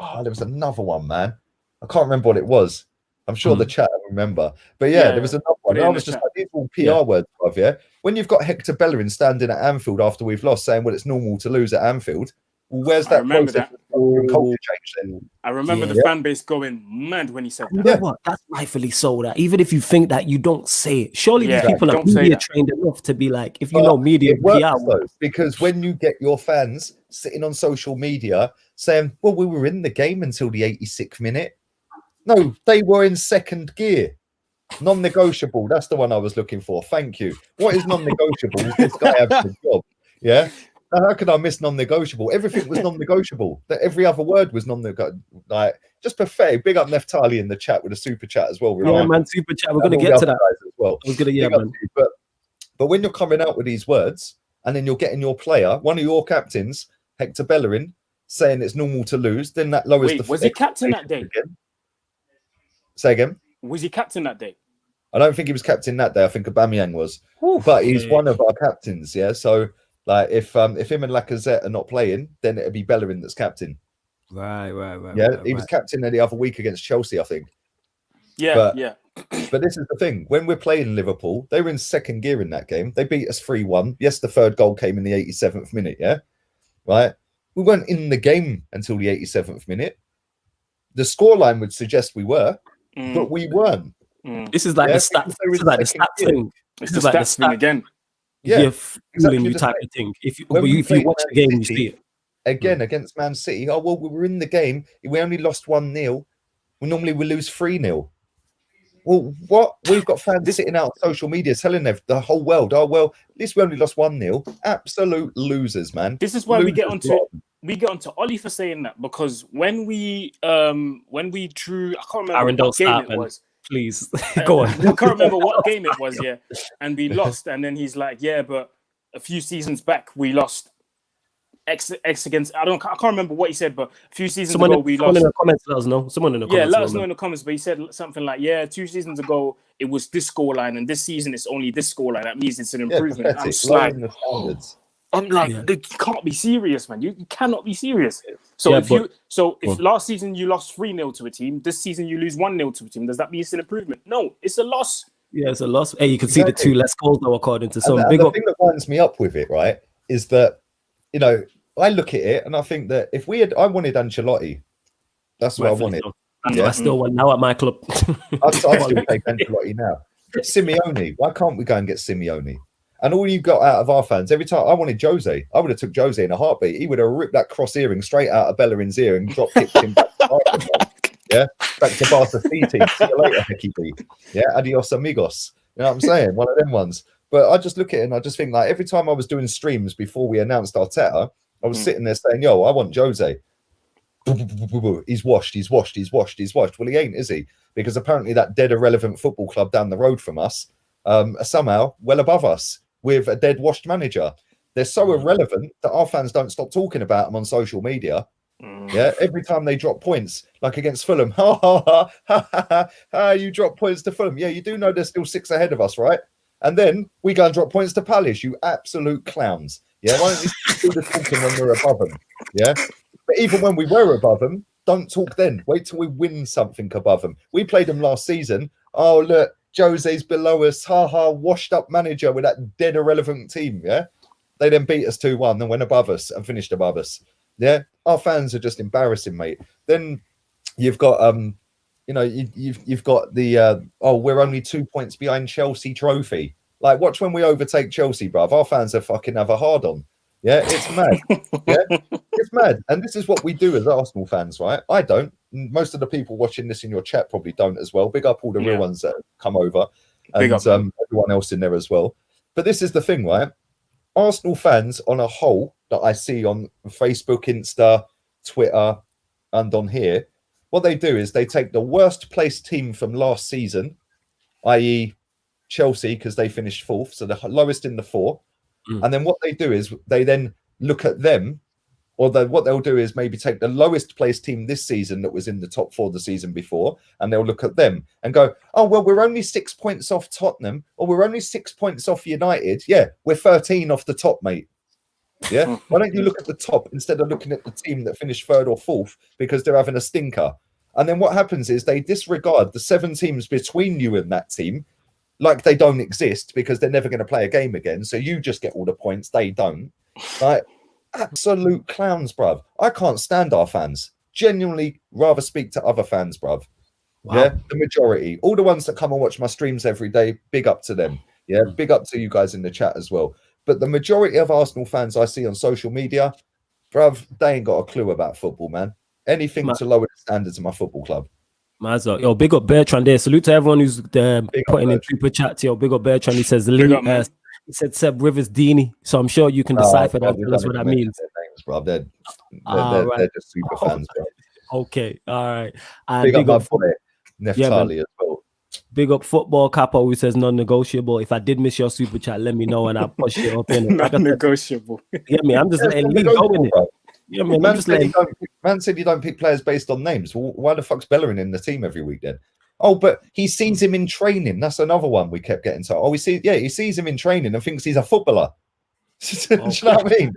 Oh, there was another one, man. I can't remember what it was. I'm sure the chat will remember. But yeah, there was another one. I was just like, these all PR words, bruv, yeah? When you've got Hector Bellerin standing at Anfield after we've lost saying, well, it's normal to lose at Anfield. Well, where's that process of culture change then? I remember the fan base going mad when he said that. You know what? That's rightfully so. That even if you think that, you don't say it. Surely these people are media trained enough to be like, if you know media, it works, though, because when you get your fans sitting on social media saying, well, we were in the game until the 86th minute. No, they were in second gear. Non-negotiable. That's the one I was looking for. Thank you. What is non-negotiable? Is this guy having a job? Yeah. How could I miss non-negotiable? Everything was non-negotiable. That every other word was non-negotiable. Like, just pathetic. Big up Neftali in the chat with a super chat as well. Yeah, man, super chat. We're going to get to that as well. I was going to, man. But when you're coming out with these words, and then you're getting your player, one of your captains, Hector Bellerin, saying it's normal to lose, then that lowers the. Was he captain that day? Again. Say again. Was he captain that day? I don't think he was captain that day. I think Aubameyang was, but he's one of our captains. Yeah, so like if him and Lacazette are not playing, then it'd be Bellerin that's captain. Right. Yeah, he was captain the other week against Chelsea, I think. Yeah, But this is the thing: when we're playing Liverpool, they were in second gear in that game. They beat us 3-1. Yes, the third goal came in the 87th minute. Yeah, right. We weren't in the game until the 87th minute. The scoreline would suggest we were, but we weren't. This is like the stats. This is like the stats thing. It's the stats thing again. Yeah, fooling you type of thing. If you watch the game, you see it again against Man City. Oh well, we were in the game. We only lost 1-0. We normally lose 3-0. Well, what? We've got fans sitting out on social media telling the whole world, oh well, at least we only lost 1-0. Absolute losers, man. This is why we get onto Ollie for saying that, because when we drew, I can't remember what game it was. Please go on. I can't remember what game it was, and we lost, and then he's like, yeah, but a few seasons back we lost X against. I can't remember what he said, but a few seasons ago we lost. Someone in the comments let us know. Someone in the comments. Yeah, let us know in the comments. But he said something like, yeah, 2 seasons ago it was this scoreline, and this season it's only this scoreline. That means it's an improvement. I'm like, you can't be serious, man. You cannot be serious. So if last season you lost 3-0 to a team, this season you lose 1-0 to a team, does that mean it's an improvement? No, it's a loss. Yeah, it's a loss. Hey, you can see the 2 less goals though, according to some. The thing that winds me up with it, right, is that, you know, I look at it and I think that if I wanted Ancelotti. That's what I wanted. I still want now at my club. I'd still take Ancelotti now. Simeone. Why can't we go and get Simeone? And all you got out of our fans, every time I wanted Jose, I would have took Jose in a heartbeat. He would have ripped that cross earring straight out of Bellerin's ear and drop kicked him back to Arteta. Yeah, back to Barca C team. See you later, Hickey B. Yeah, adios amigos. You know what I'm saying? One of them ones. But I just look at it and I just think, like, every time I was doing streams before we announced Arteta, I was sitting there saying, yo, I want Jose. He's washed. Well, he ain't, is he? Because apparently that dead irrelevant football club down the road from us are somehow well above us with a dead washed manager. They're so irrelevant that our fans don't stop talking about them on social media. Yeah, every time they drop points, like against Fulham, you drop points to Fulham. Yeah, you do know they're still 6 ahead of us, right? And then we go and drop points to Palace, you absolute clowns. Yeah, why don't you do the talking when we're above them? Yeah, but even when we were above them, don't talk then. Wait till we win something above them. We played them last season. Oh, look, Jose's below us. Ha ha, washed up manager with that dead irrelevant team. Yeah, they then beat us 2-1 and went above us and finished above us. Yeah, our fans are just embarrassing, mate. Then you've got you know, you've got the we're only 2 points behind Chelsea trophy. Like, watch when we overtake Chelsea, bruv. Our fans are fucking have a hard on. Yeah, it's mad. Yeah, it's mad. And this is what we do as Arsenal fans, right? I don't. Most of the people watching this in your chat probably don't as well. Big up all the real ones that come over, and everyone else in there as well. But this is the thing, right? Arsenal fans on a whole that I see on Facebook, Insta, Twitter, and on here, what they do is they take the worst placed team from last season, i.e. Chelsea, because they finished 4th, so the lowest in the 4. And then what they do is they then look at them, or what they'll do is maybe take the lowest placed team this season that was in the top 4 the season before, and they'll look at them and go, oh, well, we're only 6 points off Tottenham, or we're only 6 points off United. Yeah, we're 13 off the top, mate. Yeah, why don't you look at the top instead of looking at the team that finished 3rd or 4th because they're having a stinker? And then what happens is they disregard the 7 teams between you and that team like they don't exist because they're never going to play a game again. So you just get all the points, they don't. Like, absolute clowns, bruv. I can't stand our fans. Genuinely rather speak to other fans, bruv. Wow. Yeah, the majority. All the ones that come and watch my streams every day, big up to them. Yeah, big up to you guys in the chat as well. But the majority of Arsenal fans I see on social media, bruv, they ain't got a clue about football, man. Anything to lower the standards of my football club. Yo, big up Bertrand there. Salute to everyone who's putting in super chats. Yo, big up Bertrand. He says, he said Seb Rivers Dini. So I'm sure you can decipher that. That's what that means. Names, bro. They're just super fans, bro. Okay, all right. And big up my boy, Neftali as well. Big up Football Capo who says non-negotiable. If I did miss your super chat, let me know and I'll push it up in. Non-negotiable. Yeah, me. I'm just letting Lee go in it. Yeah, man said you don't pick players based on names. Well, why the fuck's Bellerin in the team every week then? Oh, but he sees him in training. That's another one we kept getting to. Oh, he sees him in training and thinks he's a footballer. Do you know what I mean?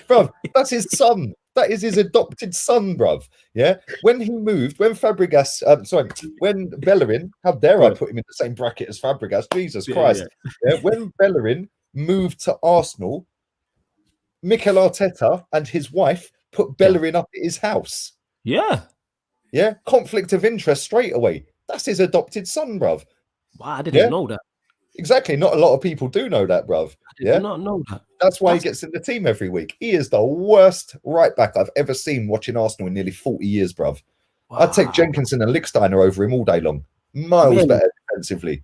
Bro, that's his son. That is his adopted son, bruv. Yeah. When he moved, when Bellerin, how dare I put him in the same bracket as Fabregas? Jesus Christ. Yeah. When Bellerin moved to Arsenal, Mikel Arteta and his wife put Bellerin up at his house. Yeah. Yeah. Conflict of interest straight away. That's his adopted son, bruv. Wow, I didn't know that. Exactly. Not a lot of people do know that, bruv. I did not know that. That's why he gets in the team every week. He is the worst right back I've ever seen watching Arsenal in nearly 40 years, bruv. Wow. I'd take Jenkinson and Lichtsteiner over him all day long. Miles better defensively.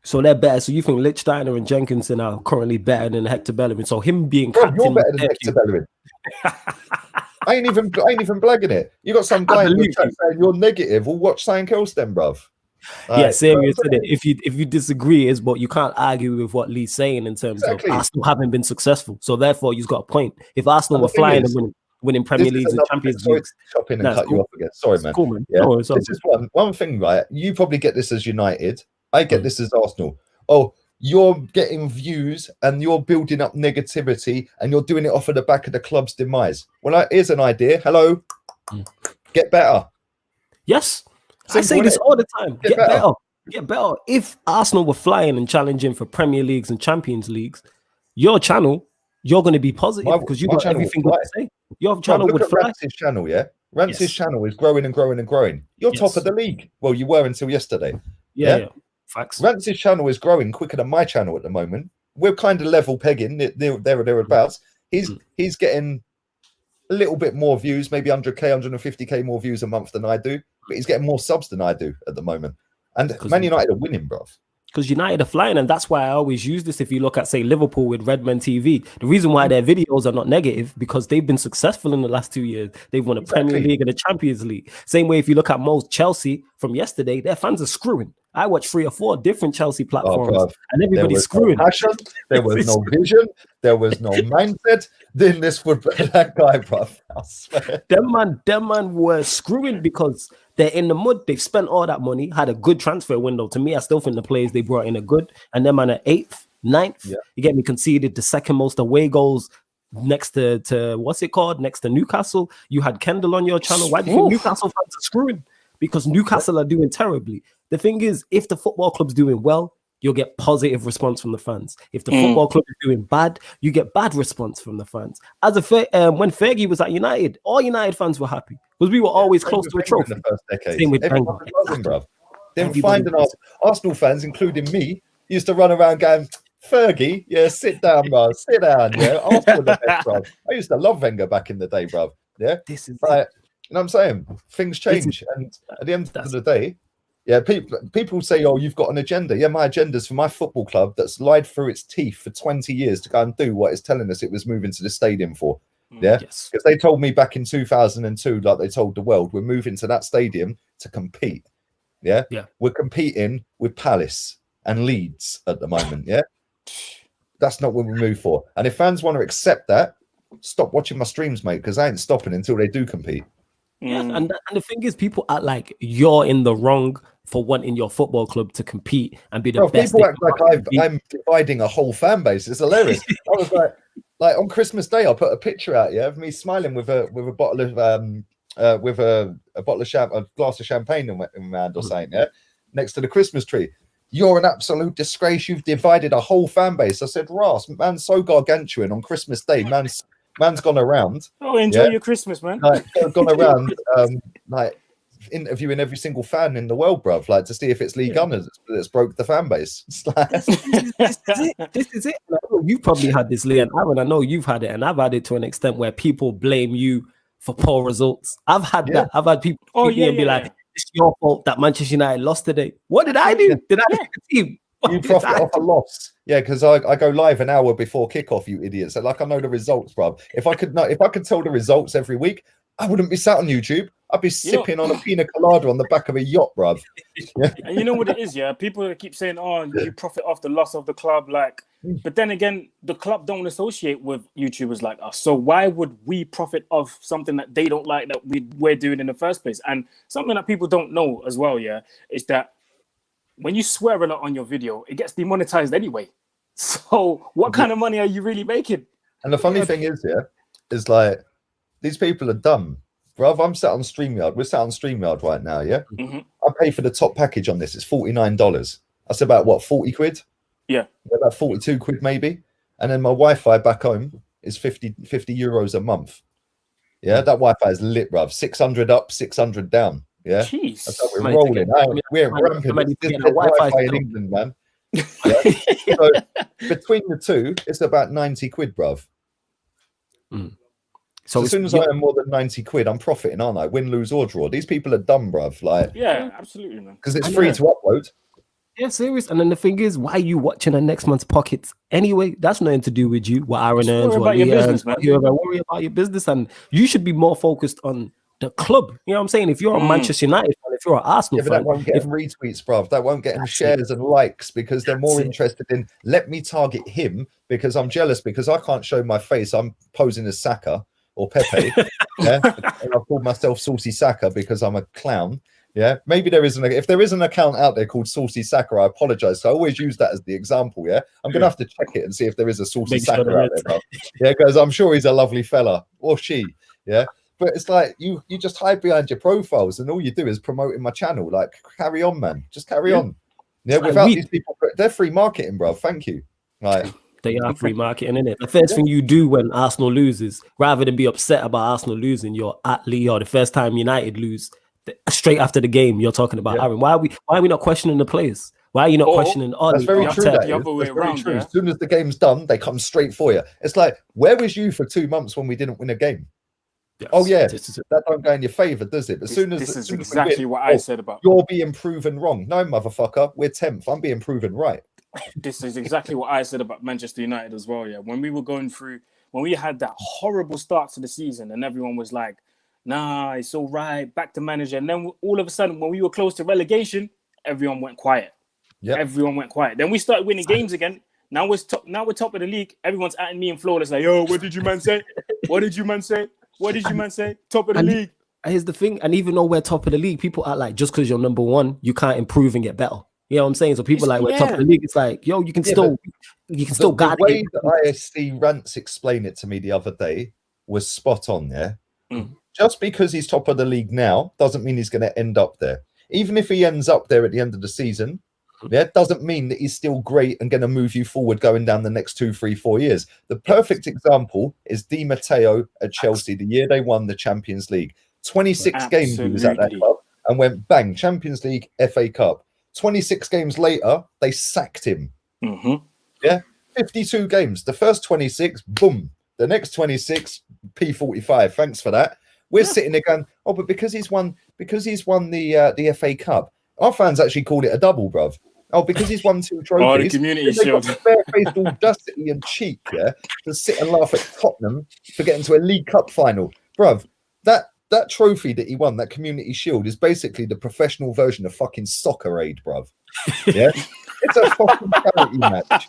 So they're better. So you think Lichtsteiner and Jenkinson are currently better than Hector Bellerin? So him being captain, you're better than Hector Bellerin. I ain't even blagging it. You got some guy in the chat saying you're negative. Well, watch something else then, bruv. Yeah, serious. If you disagree, is what you can't argue with what Lee's saying in terms of Arsenal haven't been successful. So therefore, you've got a point. If Arsenal were flying and winning Premier Leagues and Champions Leagues, chop in and cut you off again. Sorry, man. Cool, man. Yeah. No, this is one thing, right? You probably get this as United. I get this as Arsenal. Oh, you're getting views and you're building up negativity and you're doing it off of the back of the club's demise. Well, here's an idea. Hello, get better. Yes. I say this all the time. Get better. Get better. If Arsenal were flying and challenging for Premier Leagues and Champions Leagues, your channel, you're going to be positive because you got everything good to say. Your channel would fly. Rance's channel, yeah? Rance's channel is growing and growing and growing. You're top of the league. Well, you were until yesterday. Yeah. Facts. Rance's channel is growing quicker than my channel at the moment. We're kind of level pegging there or thereabouts. He's getting a little bit more views, maybe 100k, 150k more views a month than I do. But he's getting more subs than I do at the moment. And Man United are winning, bruv. Because United are flying, and that's why I always use this. If you look at, say, Liverpool with Redmen TV, the reason why their videos are not negative because they've been successful in the last 2 years. They've won a Premier League and a Champions League. Same way, if you look at most Chelsea from yesterday, their fans are screwing. I watched 3 or 4 different Chelsea platforms, and everybody's screwing. No passion, there was no vision, there was no mindset. Then this would be that guy, bruv. I swear. Them man were screwing because they're in the mud. They've spent all that money, had a good transfer window. To me, I still think the players they brought in are good. And them man at 8th, 9th, you get me, conceded the second most away goals next to what's it called? Next to Newcastle, you had Kendall on your channel. Why do you think Newcastle fans are screwing? Because Newcastle are doing terribly. The thing is, if the football club's doing well, you'll get positive response from the fans. If the football club is doing bad, you get bad response from the fans. As when Fergie was at United, all United fans were happy because we were always close to a trophy. In the first decade. Same with Everyone Wenger. was buzzing, bruv. Then finding Arsenal fans, including me, used to run around going, Fergie, yeah, sit down, bruv, sit down, yeah. Arsenal the best, bruv. I used to love Wenger back in the day, bruv. Yeah, this is like, you know what I'm saying? Things change, and at the end of the day, yeah, people say, "Oh, you've got an agenda." Yeah, my agenda's for my football club that's lied through its teeth for 20 years to go and do what it's telling us it was moving to the stadium for. Yeah, because they told me back in 2002, like they told the world, we're moving to that stadium to compete. Yeah, we're competing with Palace and Leeds at the moment. Yeah, that's not what we move for. And if fans want to accept that, stop watching my streams, mate, because I ain't stopping until they do compete. Yeah, and the thing is, people act like you're in the wrong for wanting your football club to compete and be the best. People act like I'm dividing a whole fan base. It's hilarious. I was like on Christmas Day, I put a picture out, of me smiling with a bottle of a glass of champagne in my hand or something, next to the Christmas tree. You're an absolute disgrace. You've divided a whole fan base. I said, Ross, man's so gargantuan on Christmas Day. Man's gone around. Oh, enjoy your Christmas, man. Like, gone around, like interviewing every single fan in the world, bruv, like to see if it's Lee Gunners that's broke the fan base. This is it. You've probably had this, Lee, and Aaron. I know you've had it, and I've had it to an extent where people blame you for poor results. I've had that. I've had people be like, "It's your fault that Manchester United lost today." What did I do? Did I make the team? You profit off a loss, because I go live an hour before kickoff, you idiots. So like I know the results, bruv. If I could tell the results every week, I wouldn't be sat on YouTube. I'd be sipping on a pina colada on the back of a yacht, bruv. And you know what it is, people keep saying, "Oh, you profit off the loss of the club," but then again, the club don't associate with YouTubers like us. So why would we profit off something that they don't like that we're doing in the first place? And something that people don't know as well, is that when you swear a lot on your video, it gets demonetized anyway. So what kind of money are you really making? And the funny thing is like, these people are dumb. Bruv, I'm sat on StreamYard. We're sat on StreamYard right now, I pay for the top package on this. It's $49. That's about, what, 40 quid? Yeah. About 42 quid maybe. And then my Wi-Fi back home is 50 euros a month. Yeah, that Wi-Fi is lit, bruv. 600 up, 600 down. Yeah, jeez. That's how we're rolling. We're rampant. This Wi-Fi in England, man. So between the two, it's about 90 quid, bruv. So as soon as I earn more than 90 quid, I'm profiting, aren't I? Win, lose, or draw. These people are dumb, bruv. Like, yeah, absolutely, man. Because it's free to upload. Yeah, serious. And then the thing is, why are you watching the next month's pockets anyway? That's nothing to do with you. What Aaron earns, what Lee earns. Worry about your business, and you should be more focused on the club. You know what I'm saying? If you're a Manchester United fan, if you're an Arsenal fan, that won't get him retweets, bruv. That won't get him shares and likes because they're more interested in let me target him because I'm jealous because I can't show my face. I'm posing as Saka or Pepe. And I've called myself Saucy Saka because I'm a clown. Yeah, maybe if there is an account out there called Saucy Saka, I apologize. So I always use that as the example. Yeah, I'm gonna have to check it and see if there is a Saucy Saka out there, bro. Yeah, because I'm sure he's a lovely fella or she. Yeah. But it's like you just hide behind your profiles and all you do is promoting my channel. Like, carry on, man. Just carry on. Yeah, without these people, they're free marketing, bro. Thank you. Like, they are free marketing, innit? The first thing you do when Arsenal loses, rather than be upset about Arsenal losing, you're at Lee, or the first time United lose, straight after the game, you're talking about Aaron. Why are we not questioning the players? Why are you not questioning? That's very true. That's very true. As soon as the game's done, they come straight for you. It's like, where was you for 2 months when we didn't win a game? Yes. Oh yeah, that don't go in your favor, does it? But this is exactly what I said about you're being proven wrong. No, motherfucker, we're 10th. I'm being proven right. This is exactly what I said about Manchester United as well. Yeah, when we were going through, when we had that horrible start to the season, and everyone was like, "Nah, it's all right, back to manager." And then all of a sudden, when we were close to relegation, everyone went quiet. Yeah, everyone went quiet. Then we started winning games again. Now we're top of the league. Everyone's at me and Flawless like, "Yo, what did you man say? What did you man say? What did you man say? Top of the league." Here's the thing, and even though we're top of the league, people act like just because you're number one, you can't improve and get better. You know what I'm saying? So people like, we're top of the league. It's like, yo, you can still the way that ISC Rants explained it to me the other day was spot on. Yeah. Just because he's top of the league now doesn't mean he's going to end up there. Even if he ends up there at the end of the season, doesn't mean that he's still great and going to move you forward going down the next 2, 3, 4 years. The perfect example is Di Matteo at Chelsea the year they won the Champions League. 26 games he was at that club and went bang, Champions League, FA Cup. 26 games later, they sacked him. Yeah, 52 games. The first 26, boom. The next 26, P45. Thanks for that. We're sitting there going, oh, but because he's won the FA Cup. Our fans actually called it a double, bruv. Oh, because he's won 2 trophies. Oh, the Community Shield. Bare-faced audacity and cheek, to sit and laugh at Tottenham for getting to a League Cup final. Bruv, that trophy that he won, that Community Shield, is basically the professional version of fucking Soccer Aid, bruv. Yeah? It's a fucking charity match.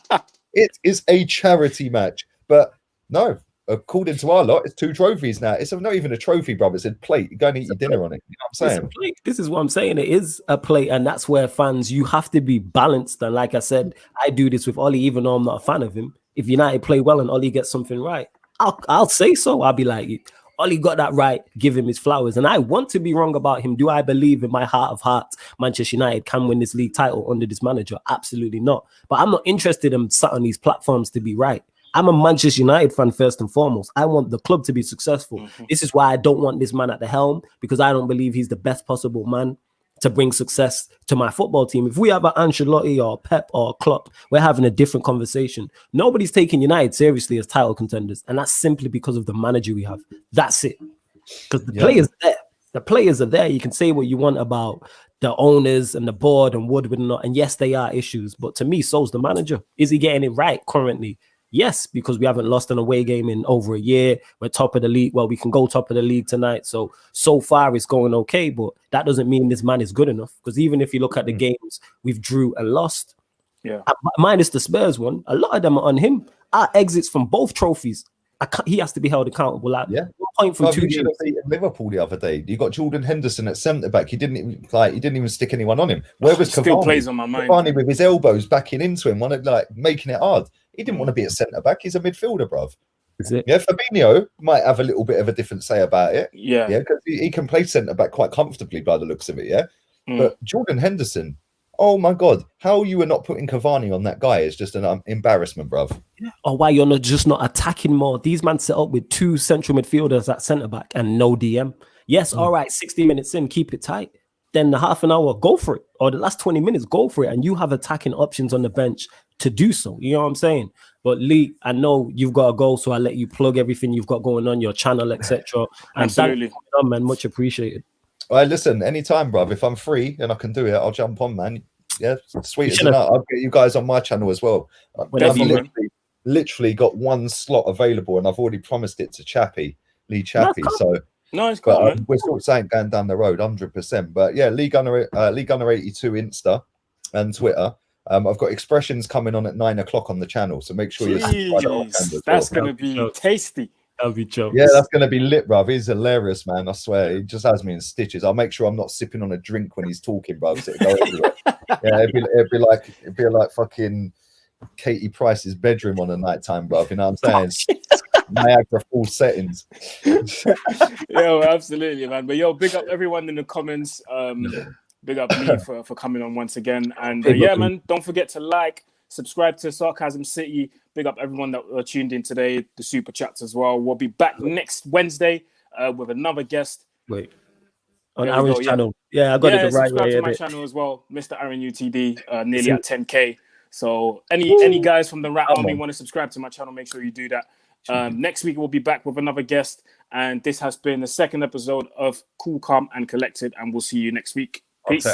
It is a charity match. But no, according to our lot, it's 2 trophies now. It's not even a trophy, bruv. It's a plate. You go and eat your dinner on it. You know what I'm saying? This is what I'm saying. It is a plate, and that's where fans, you have to be balanced. And like I said, I do this with Ollie, even though I'm not a fan of him. If United play well and Ollie gets something right, I'll say so. I'll be like, Ollie got that right, give him his flowers. And I want to be wrong about him. Do I believe in my heart of hearts Manchester United can win this league title under this manager? Absolutely not. But I'm not interested in sat on these platforms to be right. I'm a Manchester United fan first and foremost. I want the club to be successful. This is why I don't want this man at the helm, because I don't believe he's the best possible man to bring success to my football team. If we have an Ancelotti or Pep or Klopp, we're having a different conversation. Nobody's taking United seriously as title contenders, and that's simply because of the manager we have. That's it. Because the players are there. The players are there. You can say what you want about the owners and the board and Woodward and not, and yes, they are issues, but to me, so's the manager. Is he getting it right currently? Yes, because we haven't lost an away game in over a year. We're top of the league. Well, we can go top of the league tonight. So far it's going okay, but that doesn't mean this man is good enough. Because even if you look at the games we've drew and lost, minus the Spurs one, a lot of them are on him. Our exits from both trophies, he has to be held accountable. Like 1 point from 2 games. Liverpool the other day. You got Jordan Henderson at centre back. He didn't even stick anyone on him. Where was Cavani? Still plays on my mind. Cavani with his elbows backing into him, making it hard. He didn't want to be a centre back. He's a midfielder, bruv. Is it? Yeah, Fabinho might have a little bit of a different say about it. Yeah, because he can play centre back quite comfortably by the looks of it. Yeah, but Jordan Henderson, oh my God, how you were not putting Cavani on that guy is just an embarrassment, bruv. Yeah. Or why you're not attacking more. These men set up with 2 central midfielders at centre back and no DM. Yes, all right, 60 minutes in, keep it tight. Then the half an hour, go for it. Or the last 20 minutes, go for it. And you have attacking options on the bench to do so. You know what I'm saying? But Lee, I know you've got to go, so I'll let you plug everything you've got going on, your channel, etc. Absolutely. And man, much appreciated. All right, listen, anytime, bruv. If I'm free and I can do it, I'll jump on, man. Yeah, sweet as that. I'll get you guys on my channel as well. I've literally got 1 slot available, and I've already promised it to Lee Chappie. So nice, cool, we're still saying going down the road, 100%. But yeah, Lee Gunner 82 Insta and Twitter. I've got expressions coming on at 9 o'clock on the channel, so make sure that's going to be tasty. That'll be jokes. Yeah, that's going to be lit, bruv. He's hilarious, man. I swear. He just has me in stitches. I'll make sure I'm not sipping on a drink when he's talking, bruv. So it'd be like fucking Katie Price's bedroom on a nighttime, bruv. You know what I'm saying? Niagara Falls settings. Yo, absolutely, man. But yo, big up everyone in the comments. Big up me for coming on once again. And man, don't forget to like, subscribe to Sarcasm City. Big up everyone that tuned in today, the super chats as well. We'll be back next Wednesday with another guest. Wait, on Aaron's channel. Yeah, I got it the right way. Subscribe to my channel as well, Mr. Aaron UTD, nearly at 10K. So any guys from the Rat Army want to subscribe to my channel, make sure you do that. Next week we'll be back with another guest, and this has been the second episode of Cool, Calm, and Collected, and we'll see you next week. Peace.